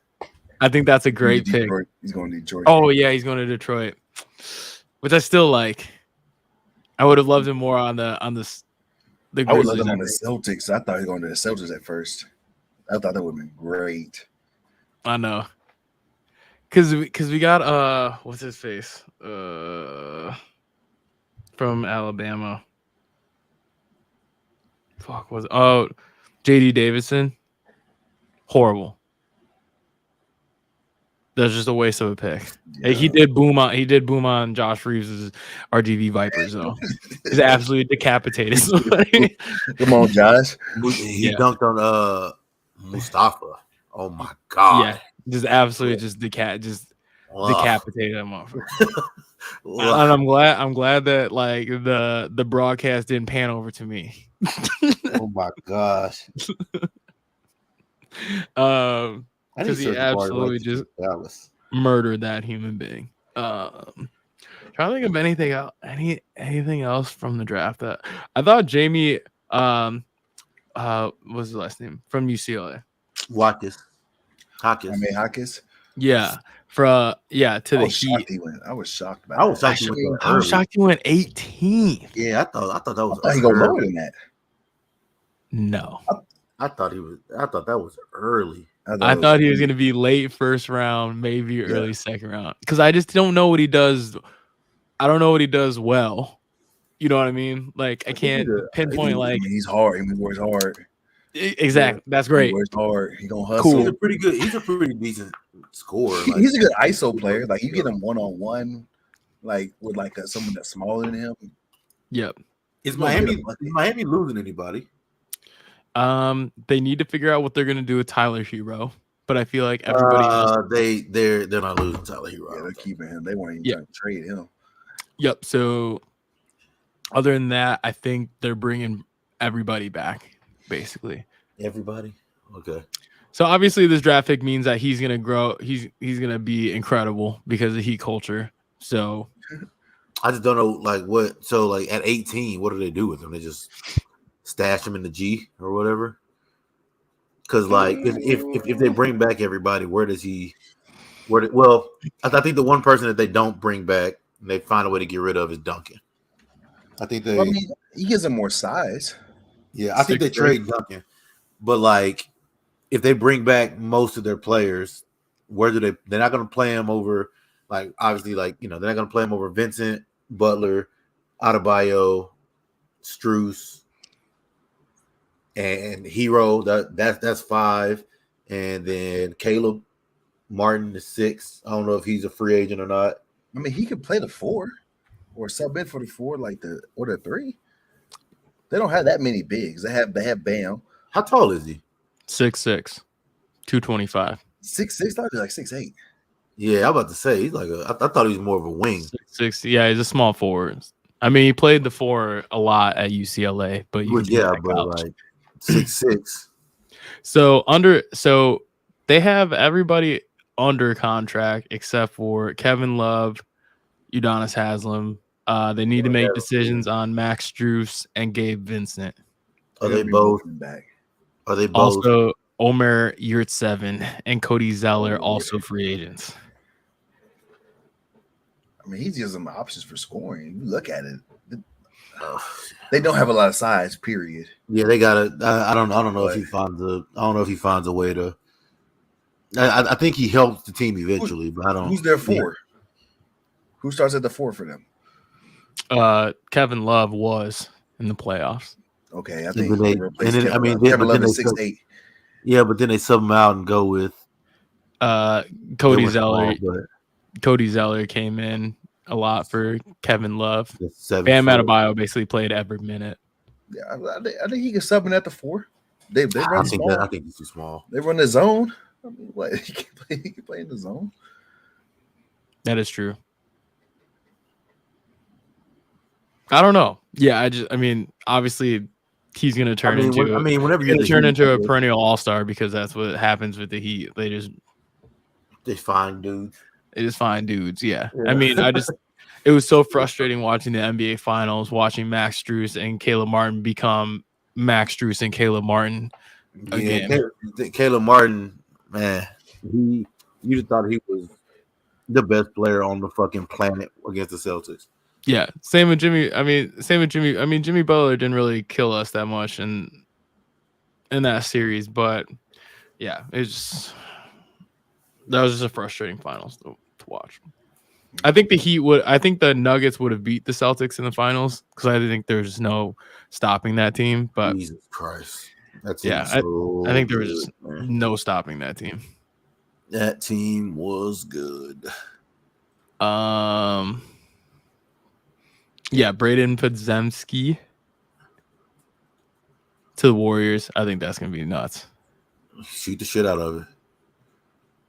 S1: I think that's a great pick.
S3: He's going to Detroit.
S1: Oh yeah, he's going to Detroit, which I still like. I would have loved him more on the Grizzlies.
S3: I would love him on the Celtics. I thought he was going to the Celtics at first. I thought that would have been great.
S1: I know. Cause we got what's his face? From Alabama. JD Davidson. Horrible. That's just a waste of a pick. Yeah. He did boom on Josh Reeves' RGV Vipers though. He's absolutely decapitated somebody.
S3: Come on, Josh.
S2: He dunked on Mustafa. Oh my god.
S1: Yeah. Just absolutely decapitated him off. And I'm glad that like the broadcast didn't pan over to me.
S2: Oh my gosh.
S1: Because he absolutely just murdered that human being. Trying to think of anything else from the draft that I thought Jamie what's his last name from UCLA?
S3: Hawkins.
S1: Yeah. To the Heat.
S3: I was shocked about
S1: that. I was shocked he went 18th.
S2: Yeah, I thought that was
S3: he go lower than that.
S1: No.
S2: I thought that was early.
S1: I thought he was going to be late first round, maybe early second round. Because I just don't know what he does. I don't know what he does well. You know what I mean? Like I can't pinpoint.
S3: He's hard. He works hard.
S1: Exactly. That's great.
S3: He works hard. He gonna hustle.
S1: Cool.
S2: He's a pretty decent scorer.
S3: He's a good ISO player. Like you get him 1-on-1, like with someone that's smaller than him.
S1: Yep.
S2: Is Miami losing anybody?
S1: They need to figure out what they're gonna do with Tyler Hero, but I feel like everybody
S2: they're not losing Tyler Hero.
S3: Yeah, they're keeping him. They won't even try to trade him.
S1: Yep. So other than that, I think they're bringing everybody back. Basically,
S2: everybody. Okay.
S1: So obviously, this draft pick means that he's gonna grow. He's gonna be incredible because of Heat culture. So
S2: I just don't know, like what. So like at 18, what do they do with him? They just stash him in the G or whatever. Because like if they bring back everybody, where does he? Well, I think the one person that they don't bring back and they find a way to get rid of is Duncan. I think they.
S3: He gives him more size.
S2: Yeah, I think they trade Duncan, but like, if they bring back most of their players, where do they? They're not going to play him over, like obviously, like they're not going to play him over Vincent, Butler, Adebayo, Strus, and Hero. That's 5, and then Caleb Martin is 6. I don't know if he's a free agent or not.
S3: I mean, he could play the 4 or sub in for the 4, like the 3. They don't have that many bigs. They have Bam.
S2: How tall is he?
S1: 6'6", 225.
S3: 6'6", I thought he was like 6'8".
S2: Yeah, I'm about to say he's like I thought he was more of a wing.
S1: 6'6". Yeah, he's a small forward. I mean, he played the 4 a lot at UCLA, but you
S2: Well,
S1: can see that
S2: yeah,
S1: at
S2: but
S1: college.
S2: like 6'6".
S1: So they have everybody under contract except for Kevin Love, Udonis Haslem. They need to make decisions on Max Strus and Gabe Vincent.
S2: Are they both
S3: back?
S2: Are they both?
S1: Also, Omer Yurtseven and Cody Zeller, also free agents.
S3: I mean, he's gives them options for scoring. You look at it. They don't have a lot of size, period.
S2: Yeah, they gotta. I don't know if he finds a way to. I think he helps the team eventually, but I don't.
S3: Who's there for? Who starts at the 4 for them?
S1: Kevin Love was in the playoffs.
S3: Okay, I think
S2: they
S3: replaced
S2: Kevin Love.
S3: Kevin Love is 6'8".
S2: Yeah, but then they sub him out and go with
S1: Cody Zeller. Cody Zeller came in a lot for Kevin Love. Bam Adebayo basically played every minute.
S3: Yeah, I think he can sub in at the 4. They run small.
S2: I think he's too small.
S3: They run the zone. I mean, what he can play in the zone.
S1: That is true. I don't know. Yeah, I mean, obviously, he's going to turn into a perennial all-star because that's what happens with the Heat.
S2: They find dudes.
S1: They just find dudes. Yeah. I mean, it was so frustrating watching the NBA Finals, watching Max Strus and Caleb Martin become Max Strus and Caleb Martin again.
S2: Yeah, Caleb Martin, man, you just thought he was the best player on the fucking planet against the Celtics.
S1: Yeah, same with Jimmy. I mean, Jimmy Butler didn't really kill us that much in that series, but yeah, that was just a frustrating finals to watch. I think the Nuggets would have beat the Celtics in the finals because I think there's no stopping that team. But
S2: Jesus Christ, I
S1: think there was just no stopping that team.
S2: That team was good.
S1: Yeah, Braden Podzemski to the Warriors. I think that's gonna be nuts.
S2: Shoot the shit out of it.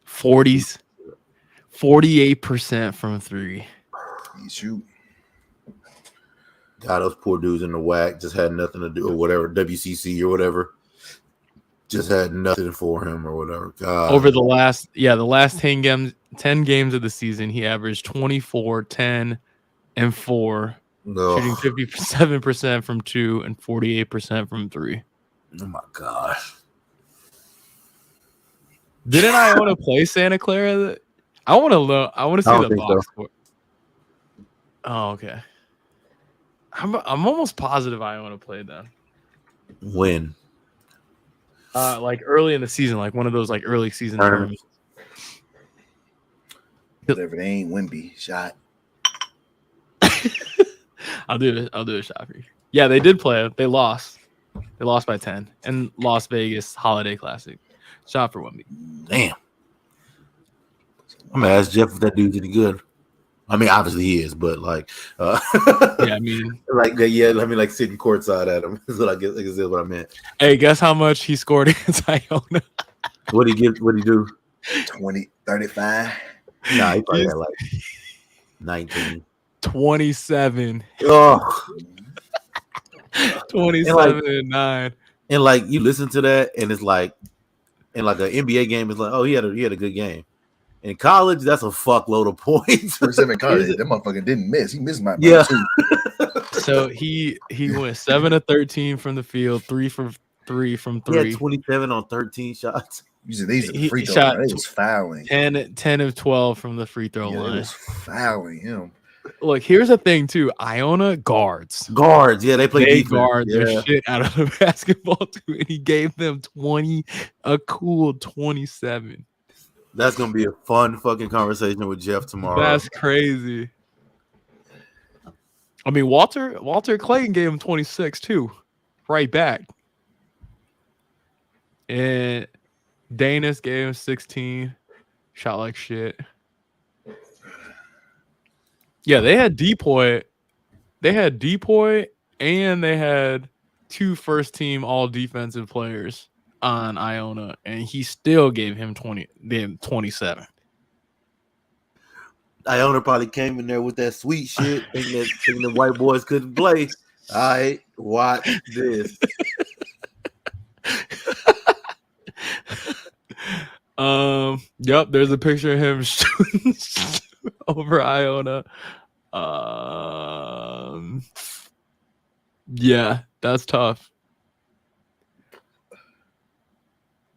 S1: 40s, 48% from 3.
S3: You shoot.
S2: God, those poor dudes in the WAC just had nothing to do, or whatever, WCC or whatever. Just had nothing for him or whatever. God.
S1: Over the last 10 games of the season, he averaged 24, 10, and 4. Shooting 57% from 2 and 48% from 3.
S2: Oh my gosh!
S1: Didn't I want to play Santa Clara? I want to see the box score. Oh, okay. I'm almost positive I want to play them.
S2: When?
S1: Like early in the season, like one of those like early season tournaments.
S3: Whatever, they ain't WEMBY shot.
S1: I'll do a shot for you. Yeah, they did play it. They lost. They lost by 10 in Las Vegas Holiday Classic. Shot for WEMBY.
S2: Damn. I'm gonna ask Jeff if that dude's any good. I mean, obviously he is, but like,
S1: yeah, I mean,
S2: like, yeah, I mean, like sitting courtside at him is what I guess. Is what I meant.
S1: Hey, guess how much he scored against Iona?
S2: What'd he do?
S3: 20, 35.
S2: Nah, he probably had like 19.
S1: 27.
S2: Oh.
S1: 27 and 9.
S2: And like you listen to that, and it's like in like an NBA game, it's like, oh, he had a good game. In college, that's a fuckload of points.
S3: For 7 college, that motherfucker didn't miss. He missed my
S2: too.
S1: So he went 7 of 13 from the field, 3 from 3 from 3.
S2: He had 27 on 13 shots.
S3: These are the free throw line. He was fouling.
S1: 10 of 12 from the free throw line.
S3: He was fouling him.
S1: Look, here's the thing too. Iona guards.
S2: Yeah, they play
S1: guard the shit out of the basketball too, and he gave them a cool 27.
S2: That's gonna be a fun fucking conversation with Jeff tomorrow.
S1: That's crazy. I mean, Walter Clayton gave him 26 too, right back, and Danis gave him 16. Shot like shit. Yeah, they had Depoy. And they had 2 first-team all-defensive players on Iona, and he still gave him 27.
S2: Iona probably came in there with that sweet shit, thinking the white boys couldn't play. All right, watch this.
S1: Yep, there's a picture of him shooting over Iona. Yeah, that's tough.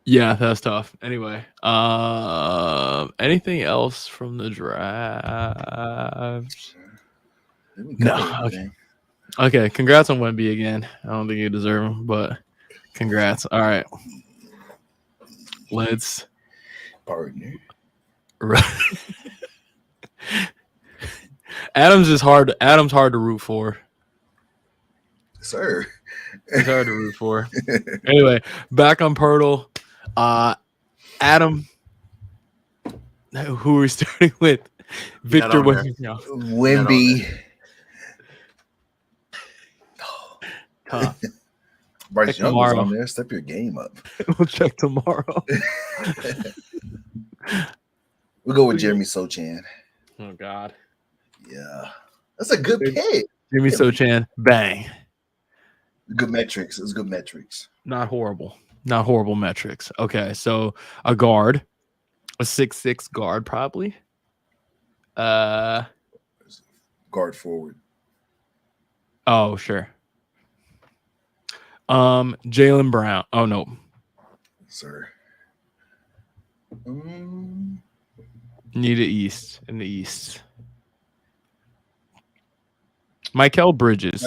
S1: Yeah, that's tough. Anyway, anything else from the draft? No. Okay. Congrats on Wemby again. I don't think you deserve him, but congrats. All right. Let's
S3: partner.
S1: Adam's hard to root for.
S3: Sir.
S1: He's hard to root for. Anyway, back on Pirtle. Adam, who are we starting with? Victor
S3: Wemby.
S1: Tough.
S3: Bryce Young was on there. Step your game up.
S1: We'll check tomorrow.
S3: We'll go with Jeremy Sochan.
S1: Oh God.
S3: Yeah, that's a good pick.
S1: Jeremy Sochan, bang.
S3: Good metrics. It was good metrics.
S1: Not horrible. Not horrible metrics. Okay, so a guard, a 6'6" guard, probably.
S3: Guard forward.
S1: Oh, sure. Jaylen Brown. Oh no,
S3: sir.
S1: Need it East in the East. Michael Bridges.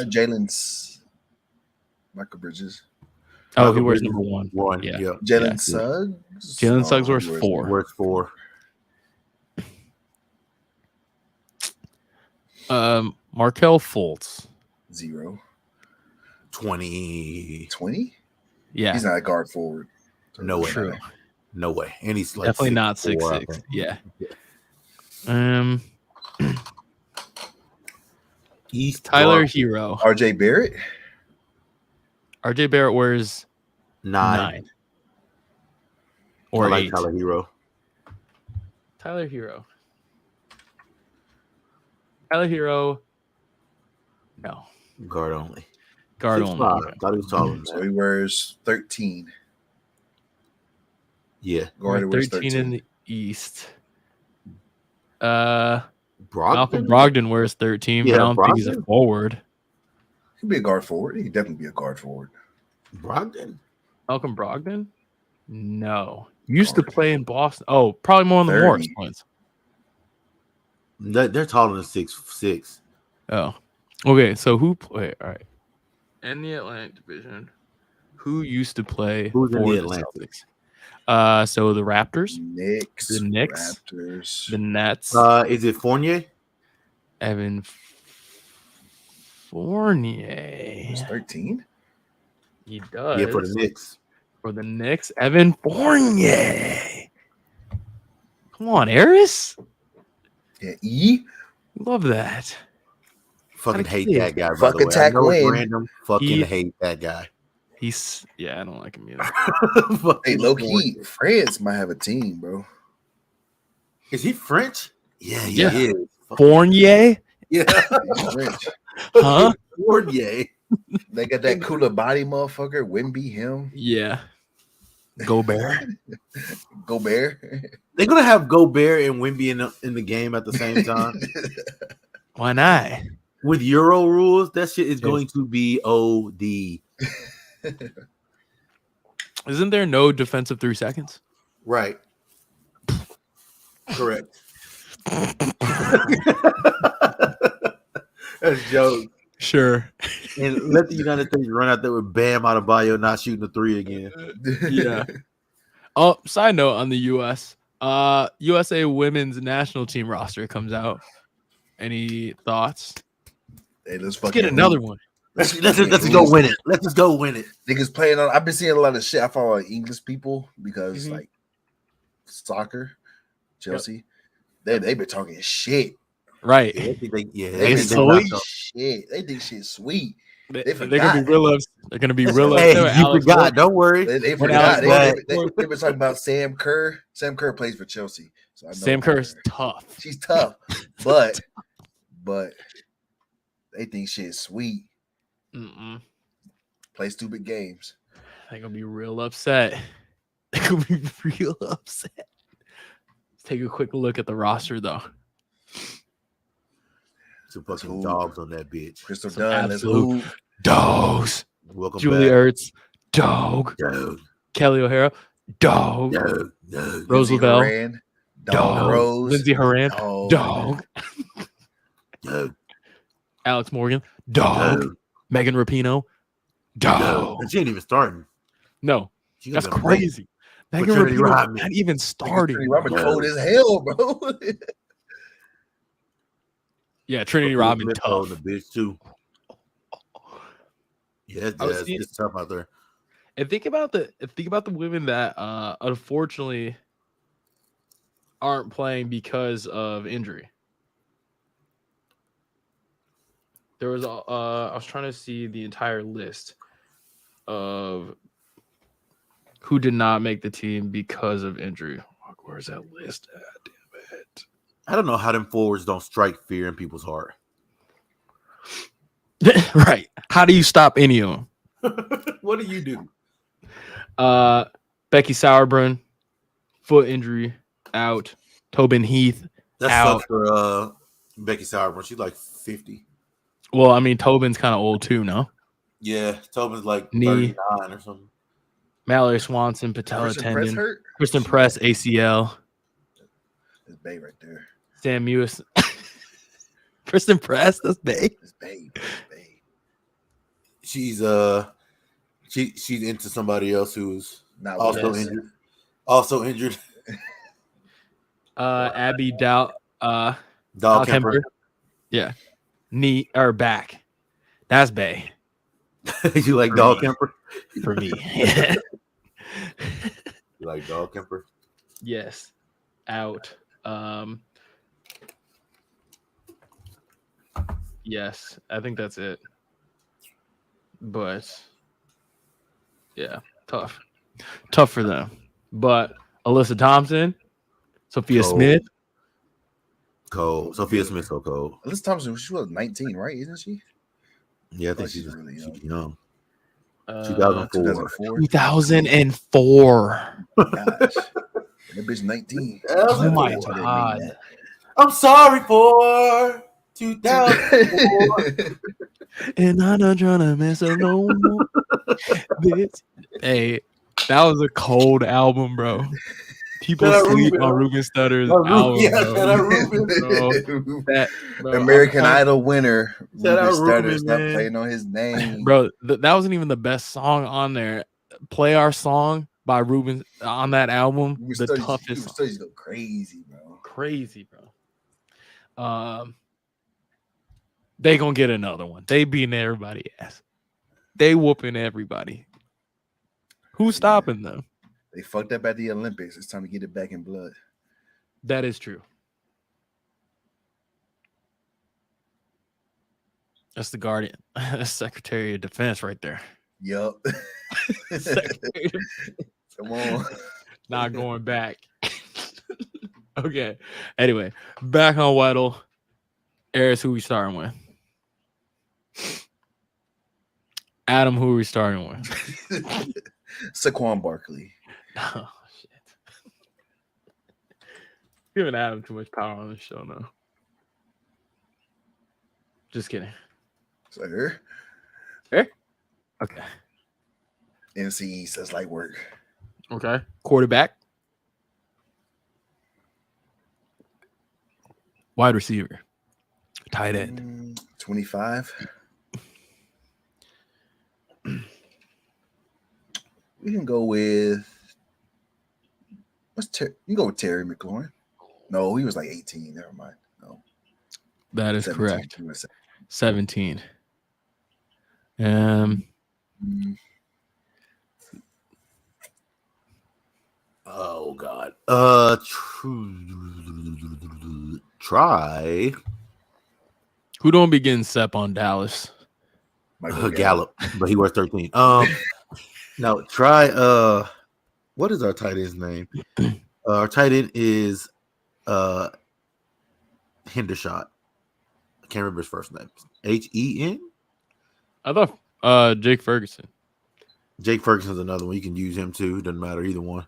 S3: Michael Bridges.
S1: Oh, he wears number 1.
S2: Yeah.
S3: Jalen Suggs.
S1: Jalen Suggs wears 4.
S2: Wears 4.
S1: Markelle Fultz.
S3: 0.
S2: 20.
S3: 20?
S1: Yeah.
S3: He's not a guard forward.
S2: No way.
S1: True.
S2: No way. And he's like
S1: definitely not 6'6". Yeah.
S2: East
S1: Tyler Hero.
S3: RJ Barrett.
S1: RJ Barrett wears 9. Or
S2: I like
S1: 8.
S2: Tyler Hero.
S1: Tyler Hero. No.
S2: Guard only.
S1: Guard only.
S2: I thought he was taller than that.
S3: So he wears 13.
S2: Yeah.
S3: Guard
S1: 13 in the East.
S2: Brogdon?
S1: Malcolm Brogdon wears 13, but I don't think he's a forward.
S3: He'd be a guard forward. He'd definitely be a guard forward.
S2: Brogdon?
S1: Malcolm Brogdon? No. Used to play in Boston. Oh, probably more on the Morris points.
S2: They're taller than 6'6".
S1: Oh. Okay, so who play? All right. In the Atlantic Division, who used to play
S2: for the
S1: Celtics? So the Raptors, the Knicks,
S3: Raptors,
S1: the Nets.
S2: Is it Fournier?
S1: Evan Fournier.
S3: He's 13.
S1: He does.
S2: Yeah, for the Knicks.
S1: For the Knicks, Evan Fournier. Come on, Eris.
S3: Yeah, E.
S1: Love that.
S2: Fucking hate that guy.
S3: Fucking attack win.
S2: Random. Fucking hate that guy.
S1: I don't like him either.
S3: Hey, low key, France might have a team, bro.
S2: Is he French? Yeah, he is.
S1: Fournier?
S2: Yeah.
S3: He's French.
S1: Huh?
S2: Fournier.
S3: They got that cooler body motherfucker. Wemby, him.
S1: Yeah. Gobert.
S3: Gobert.
S2: They're gonna have Gobert and Wemby in the game at the same time.
S1: Why not?
S2: With Euro rules, that shit is going to be OD.
S1: Isn't there no defensive 3 seconds?
S2: Right. Correct. That's a joke.
S1: Sure.
S2: And let the United States run out there with Bam Adebayo not shooting the 3 again.
S1: Yeah. Oh, side note on the U.S. USA women's national team roster comes out. Any thoughts?
S3: Hey, let's
S1: get another one.
S2: Let's go win it. Let's just go win it.
S3: Niggas playing on. I've been seeing a lot of shit. I follow English people because like soccer, Chelsea, they been talking shit.
S1: Right.
S3: They think shit. They think shit sweet. They're
S1: gonna be real. They're gonna be real.
S2: Hey, you forgot. Don't worry.
S3: They forgot. They been talking about Sam Kerr. Sam Kerr plays for Chelsea. So I know
S1: Sam Kerr's tough.
S3: She's tough, but they think shit is sweet. Play stupid games.
S1: They're gonna be real upset. They're gonna be real upset. Let's take a quick look at the roster, though.
S2: Some fucking dogs on that bitch.
S3: Crystal Dunn,
S1: absolute dogs.
S2: Welcome
S1: Julie
S2: back.
S1: Ertz, dog. Kelly O'Hara, dog. Rose Lavelle, dog.
S3: Rose.
S1: Lindsey Horan, dog. Alex Morgan, dog. Megan Rapinoe, dog.
S2: And she ain't even starting.
S1: No, that's crazy. Megan Rapinoe not even starting.
S3: Trinity Rodman cold as hell, bro.
S1: Yeah, Trinity Rodman tough.
S2: The bitch too. Yeah, it's tough out there.
S1: And think about the women that unfortunately aren't playing because of injury. There was I was trying to see the entire list of who did not make the team because of injury. Where's that list at? Damn it.
S2: I don't know how them forwards don't strike fear in people's heart.
S1: Right. How do you stop any of them?
S2: What do you do?
S1: Becky Sauerbrunn, foot injury, out. Tobin Heath,
S2: that
S1: out.
S2: sucks for Becky Sauerbrunn. She's like 50.
S1: Well, I mean, Tobin's kind of old too, no?
S2: Yeah, Tobin's like
S1: knee
S2: 39 or something.
S1: Mallory Swanson, patella tendon.
S3: Hurt?
S1: Kristen Press, ACL.
S3: That's Bay right there.
S1: Sam Mewis. Kristen Press, that's Bay.
S3: That's Bay.
S2: She's she's into somebody else who's
S3: not
S2: also injured. Also injured.
S1: Abby Dow
S2: Kemper.
S1: Yeah. Knee or back. That's Bay.
S2: You like Dog Kemper?
S1: For me.
S2: You like Dog Kemper?
S1: Yes. Out. Yes, I think that's it. But yeah, tough for them. But Alyssa Thompson, Sophia Smith,
S2: cold. Sophia Smith, so cold.
S3: Alyssa Thompson, she was 19, right? Isn't she?
S2: Yeah, I think she's
S3: really
S2: young.
S3: 2004.
S1: 2004.
S3: Gosh, that bitch 19.
S1: Oh my god!
S2: I'm sorry for 2004.
S1: And I'm not trying to mess up no more. Bitch. Hey, that was a cold album, bro. People sleep on Ruben Stutter's album.
S3: Yeah, bro. American Idol winner. Ruben Stutter, stop playing on his name.
S1: Bro, that wasn't even the best song on there. Play Our Song by Ruben on that album. The toughest song.
S3: Go crazy, bro.
S1: Crazy, bro. They gonna get another one. They beating everybody ass. They whooping everybody. Who's stopping them?
S3: They fucked up at the Olympics. It's time to get it back in blood.
S1: That is true. That's the Guardian. That's Secretary of Defense right there.
S3: Yup. Come on.
S1: Not going back. Okay. Anyway, back on Weddle. Eris, who we starting with? Adam, who are we starting with?
S3: Saquon Barkley.
S1: Oh, shit. Giving Adam too much power on the show now. Just kidding.
S3: Sir.
S1: Okay.
S3: NC says light work.
S1: Okay. Quarterback. Wide receiver. Tight end.
S3: 25. We can go with you can go with Terry McLaurin. No, he was like 18. Never mind. No.
S1: That is
S3: 17.
S1: correct. 17.
S2: Oh God. Try.
S1: Who don't be getting Sep on Dallas?
S2: Gallup, but he wears 13. Now try. What is our tight end's name? Our tight end is Hendershot. I can't remember his first name. Hen.
S1: I thought Jake Ferguson.
S2: Jake Ferguson's another one. You can use him too. Doesn't matter either one.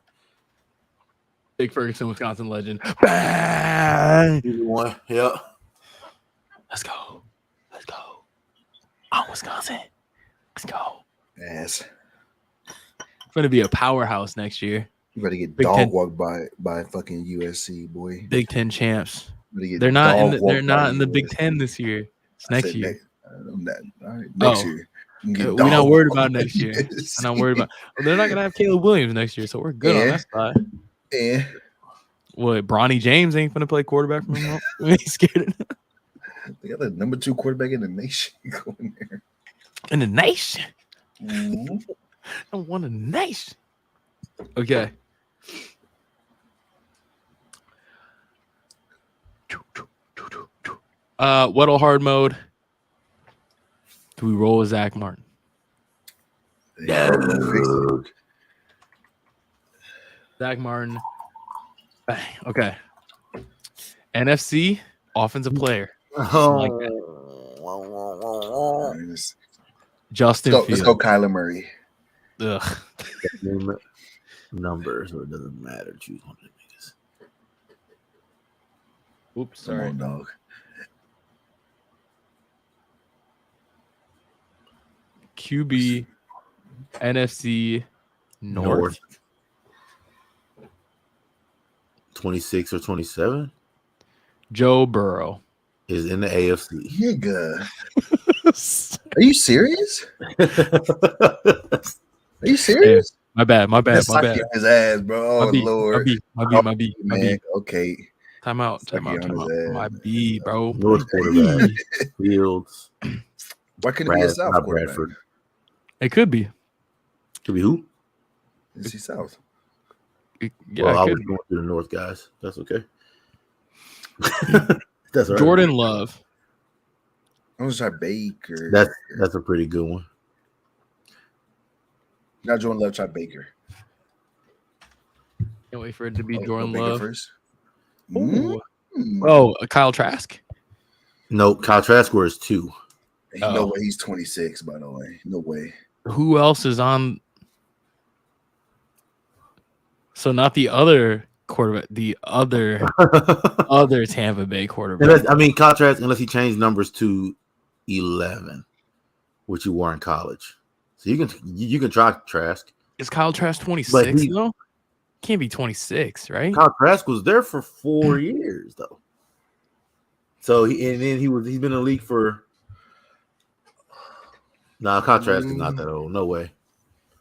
S1: Jake Ferguson, Wisconsin legend. Bang!
S2: Either one. Yeah.
S1: Let's go. Let's go. On Wisconsin. Let's go.
S3: Yes.
S1: It's going to be a powerhouse next year.
S3: You better get
S1: Big
S3: dog
S1: 10.
S3: walked by fucking USC, boy.
S1: Big Ten champs.
S3: You better get
S1: They're not
S3: dog
S1: they're
S3: walked
S1: not
S3: by
S1: in the Big
S3: USC.
S1: Ten this year. It's
S3: I
S1: next
S3: said
S1: year.
S3: All right, next
S1: Oh.
S3: year. You can
S1: We're
S3: get
S1: not
S3: dog
S1: worried
S3: walked
S1: about
S3: by
S1: next year.
S3: USC.
S1: I'm not worried about. Well, they're not gonna have Caleb Williams next year, so we're good on
S3: Yeah.
S1: that side.
S3: Yeah.
S1: What? Bronny James ain't gonna play quarterback from him. He's scared.
S3: They got the number 2 quarterback in the nation going there.
S1: In the nation.
S3: Mhm.
S1: I want a nation. Okay. Weddle hard mode. Do we roll with Zach Martin?
S3: They probably fix it.
S1: Zach Martin. Bang. Okay. NFC offensive player. Like that.
S3: All right,
S1: Justin
S3: let's
S1: Fields.
S3: go Kyler Murray.
S1: Ugh.
S2: Number, so it doesn't matter. Choose one of the niggas.
S1: Oops,
S3: Come
S1: sorry.
S3: on, dog.
S1: QB, NFC North.
S2: 26 or 27
S1: Joe Burrow.
S2: is in the AFC.
S3: Nigga. Are you serious? Are you serious?
S1: My bad.
S3: That's
S1: My bad.
S3: sucky on his ass, bro. Oh,
S1: My B.
S3: Lord.
S1: My B.
S3: Man, okay.
S1: Time out.
S3: Sucky on his ass,
S1: My
S3: man.
S1: B, bro.
S2: North quarterback. Fields.
S3: Why couldn't it be a South
S2: Not
S3: quarterback?
S2: Bradford.
S1: It could be.
S2: Could be who?
S3: Is he South?
S1: Yeah,
S2: Well, I
S1: it
S2: was
S1: could.
S2: going to the North, guys. That's okay. That's all right.
S1: Jordan Love.
S3: I'm gonna try Baker.
S2: That's a pretty good one.
S3: Not Jordan Love, try Baker.
S1: Can't wait for it to be
S3: Go
S1: Jordan
S3: Baker
S1: Love.
S3: first.
S1: Ooh.
S3: Mm.
S1: Oh, Kyle Trask.
S2: No, Kyle Trask wears 2.
S3: No way he's 26, by the way. No way.
S1: Who else is on? So not the other quarterback, the other Tampa Bay quarterback.
S2: Kyle Trask, unless he changed numbers to 11, which you wore in college. So you can try Trask.
S1: Is Kyle Trask 26
S2: But
S1: though? Can't be 26, right?
S2: Kyle Trask was there for 4 years though. So he's been in the league for. Nah, Kyle Trask is not that old. No way.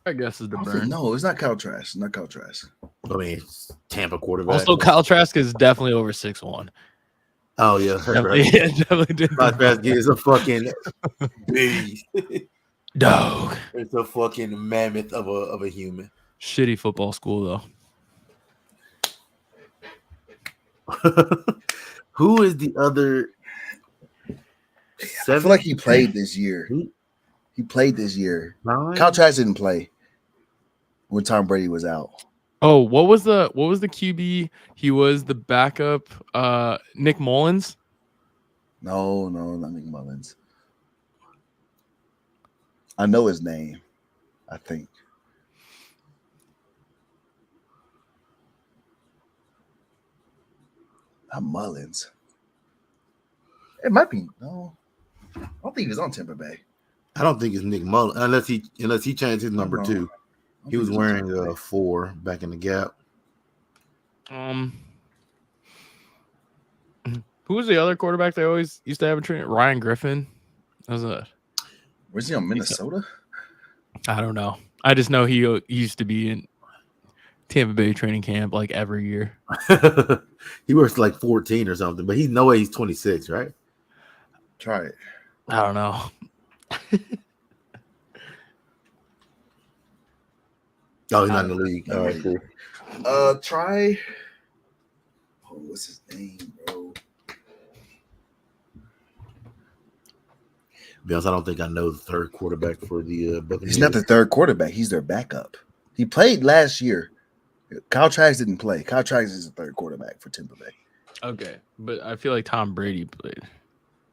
S1: I guess is the burn.
S3: No, it's not Kyle Trask. It's not Kyle Trask.
S2: I mean, it's Tampa quarterback.
S1: Also, Kyle Trask is definitely over 6'1".
S2: Oh yeah, that's
S1: Definitely,
S2: right.
S1: yeah, definitely did.
S2: Kyle Trask is a fucking beast.
S1: Dog.
S2: It's a fucking mammoth of a human.
S1: Shitty football school though.
S2: Who is the other?
S3: I feel like he played this year. He played this year.
S2: 9?
S3: Kyle Trask didn't play when Tom Brady was out.
S1: Oh, what was the QB? He was the backup. Nick Mullins.
S3: No, not Nick Mullins. I know his name, I think. Not Mullins. It might be. No. I don't think he was on Tampa Bay.
S2: I don't think it's Nick Mullen unless he changed his number 2. He was wearing a 4 back in the gap.
S1: Who was the other quarterback they always used to have in training? Ryan Griffin.
S3: Was he on Minnesota?
S1: I don't know. I just know he used to be in Tampa Bay training camp like every year.
S2: He was like 14 or something, but no way he's 26, right?
S3: Try it.
S1: I don't know.
S2: Oh, he's not in the league. All right, cool.
S3: Try. Oh, what's his name, bro?
S2: Be honest, I don't think I know the third quarterback for the Buccaneers.
S3: He's not the third quarterback. He's their backup. He played last year. Kyle Trask didn't play. Kyle Trask is the third quarterback for Tampa Bay.
S1: Okay, but I feel like Tom Brady played.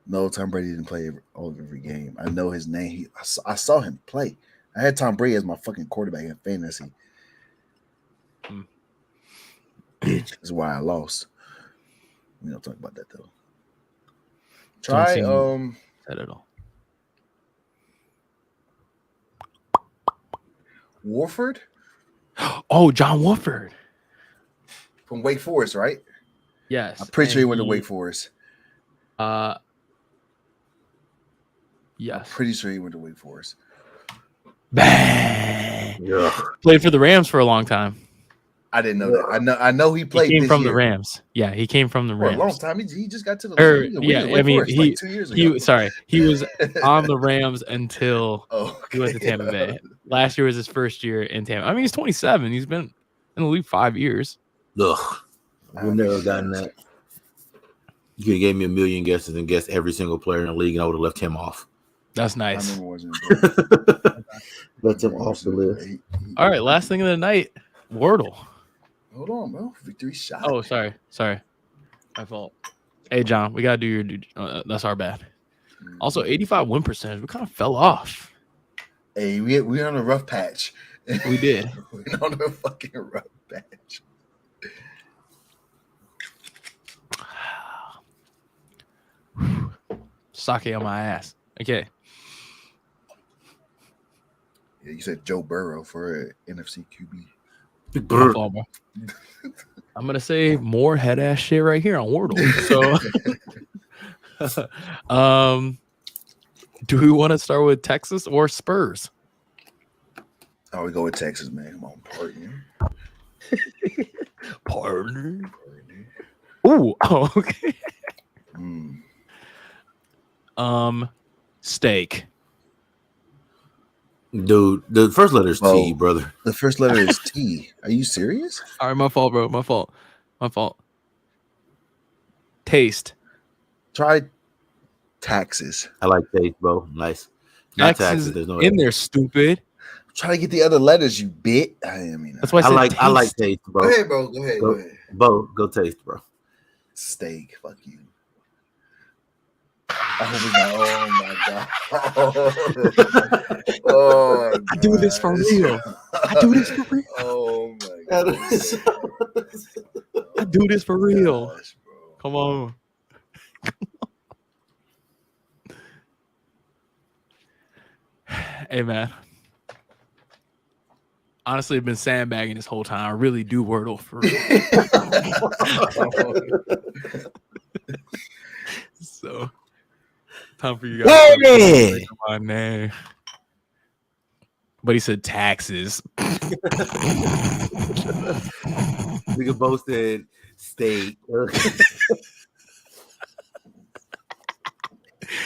S3: No, Tom Brady didn't play every game. I know his name. I saw him play. I had Tom Brady as my fucking quarterback in fantasy. Bitch, that's why I lost. We don't talk about that though. Try
S1: Said it all.
S3: Warford.
S1: Oh, John Wofford
S3: From Wake Forest, right?
S1: Yes,
S3: I'm pretty sure he went to Wake Forest.
S1: Yes.
S3: Pretty sure he went to Wake Forest.
S1: Bang.
S2: Yeah.
S1: Played for the Rams for a long time.
S3: I didn't know that. I know he played.
S1: He came
S3: this
S1: from
S3: year.
S1: the Rams. Yeah, he came from the
S3: For a long
S1: Rams.
S3: time. He just got to the Wake Forest like 2 years ago.
S1: He was on the Rams until he went to Tampa
S3: Okay.
S1: Bay. Last year was his first year in Tampa. I mean, he's 27. He's been in the league 5 years.
S2: Ugh. We've never gotten that. You could have gave me a million guesses and guessed every single player in the league, and I would have left him off.
S1: That's nice.
S2: Left him off the list.
S1: All right, last thing of the night, Wordle.
S3: Hold on, bro. Victory shot.
S1: Oh, sorry. My fault. Hey, John, we gotta do your. That's our bad. Also, 85 win percentage. We kind of fell off.
S3: Hey, we on a rough patch.
S1: We did.
S3: We're on a fucking rough patch.
S1: Sake on my ass. Okay.
S3: Yeah, you said Joe Burrow for NFC QB.
S1: My fault, bro. I'm gonna say more head ass shit right here on Wordle. So, do we want to start with Texas or Spurs?
S3: Oh, we go with Texas, man. Come on, partner.
S1: Ooh, oh, okay. Steak.
S2: Dude, the first letter is T, brother.
S3: The first letter is T. Are you serious?
S1: All right, my fault, bro. My fault. Taste.
S3: Try taxes.
S2: I like taste, bro. Nice. Not taxes. There's no
S1: in there, stupid.
S3: Try to get the other letters, you bit.
S1: That's why
S2: I like taste, bro.
S3: Go ahead, bro. Go ahead.
S2: Go taste, bro.
S3: Steak. Fuck you. I hope it's not. Oh my God.
S1: I do this for real.
S3: Oh my God.
S1: I do this for real.
S3: Gosh,
S1: Come on. Hey, man. Honestly, I've been sandbagging this whole time. I really do Wordle for real. So, time for you guys to my name. But he said taxes.
S2: We could both said steak.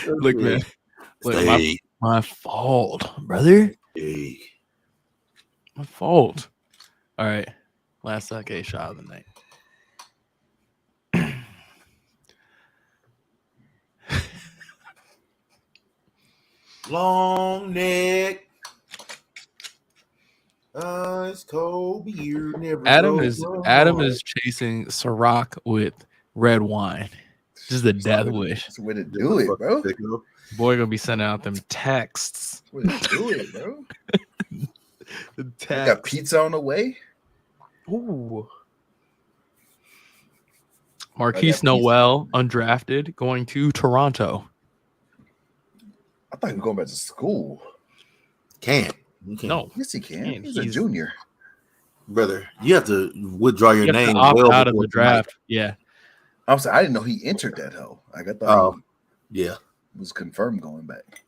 S1: Look, man. Look, my fault, brother.
S2: Steak.
S1: My fault. All right. Last sake shot of the night.
S2: Long neck. It's cold beer. Never
S1: Adam is chasing Ciroc with red wine. Just a death wish.
S3: That's the way to do it, bro.
S1: Boy, gonna be sending out them texts.
S3: That's the way to do it, bro.
S1: The
S3: I
S1: text.
S3: got pizza on the way.
S1: Ooh. Marquise Noel, undrafted, going to Toronto.
S3: I thought he was going back to school.
S2: Can't.
S1: No.
S3: Yes, he can. He's a junior.
S2: Brother, you have to withdraw your name
S1: opt out of the draft. Yeah.
S3: I'm sorry, I didn't know he entered that hell. Like I thought
S2: he
S3: was confirmed going back.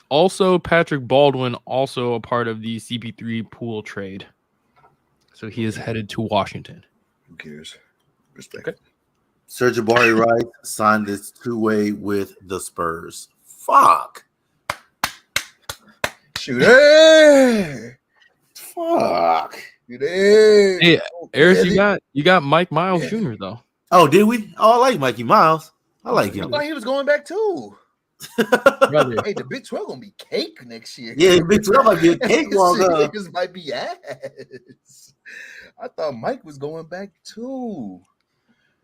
S1: Also, Patrick Baldwin, also a part of the CP3 pool trade. So he is headed to Washington.
S3: Who cares? Respect.
S1: Okay.
S2: Serge Ibaka Rice signed this two-way with the Spurs. Fuck.
S3: Shooter. Fuck. Shooter.
S1: Hey, Eris, you got Mike Miles Jr. though.
S2: Oh, did we? Oh, I like Mikey Miles. I like him.
S3: I thought he was going back too.
S1: Brother.
S3: Hey, the Big 12 gonna be cake next year.
S2: Yeah, Big 12 might be a cakewalk.
S3: This might be ass. I thought Mike was going back too.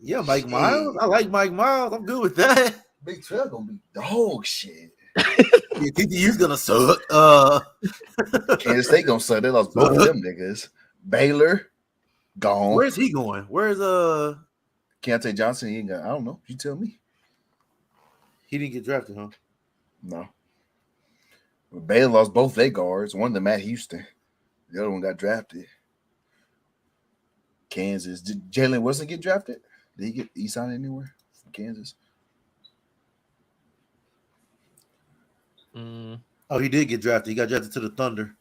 S2: Yeah, Mike Miles. I like Mike Miles. I'm good with that.
S3: Big 12 gonna be dog shit.
S2: TCU's gonna suck.
S3: Kansas State gonna suck. They lost both of them niggas. Baylor gone.
S2: Where's he going? Where's
S3: Keontae Johnson? He ain't got. I don't know. You tell me.
S2: He didn't get drafted, huh?
S3: No. But Baylor lost both their guards. One to Matt Houston. The other one got drafted. Kansas. Did Jalen Wilson get drafted? Did he sign anywhere from Kansas?
S2: Oh, he did get drafted. He got drafted to the Thunder.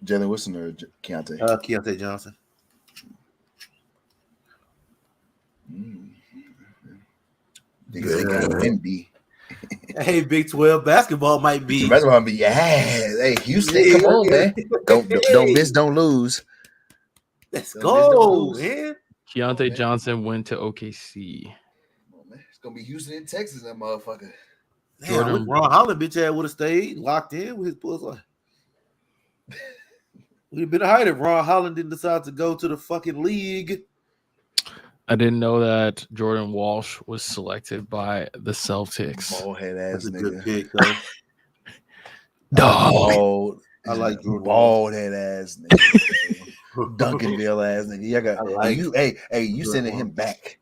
S3: Jalen Wilson or Keontae?
S2: Keontae Johnson.
S3: Niggas ain't got WEMBY.
S2: Hey, Big 12 basketball might be.
S3: Basketball be Hey, Houston, come on, man. Don't miss, don't lose.
S2: Let's go, man.
S1: Keontae Johnson went to OKC.
S3: Come on, man. It's gonna be Houston and Texas, that motherfucker.
S2: Damn, Ron Holland bitch ass would have stayed locked in with his pussy. We'd have been hiding if Ron Holland didn't decide to go to the fucking league.
S1: I didn't know that Jordan Walsh was selected by the Celtics.
S3: Bald head ass
S2: That's a
S3: nigga.
S2: good pick, though.
S3: Dog.
S2: I like Jordan
S3: bald head ass nigga. Duncanville ass nigga. You got you. Hey, you sending him back?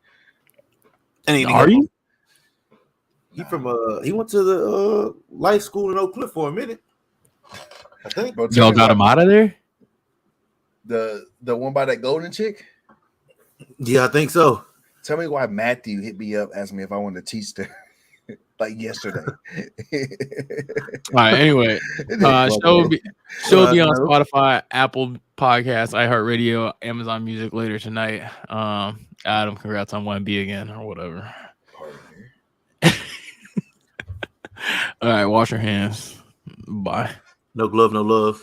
S1: Are you?
S2: He he went to the life school in Oak Cliff for a minute. I think.
S1: Y'all got him out of there?
S3: The one by that golden chick?
S2: Yeah, I think so.
S3: Tell me why Matthew hit me up, asked me if I wanted to teach there like yesterday.
S1: All right, anyway. Show will be on Spotify, Apple Podcasts, iHeartRadio, Amazon Music later tonight. Adam, congrats on WEMBY again or whatever. All right, wash your hands. Bye.
S2: No glove, no love.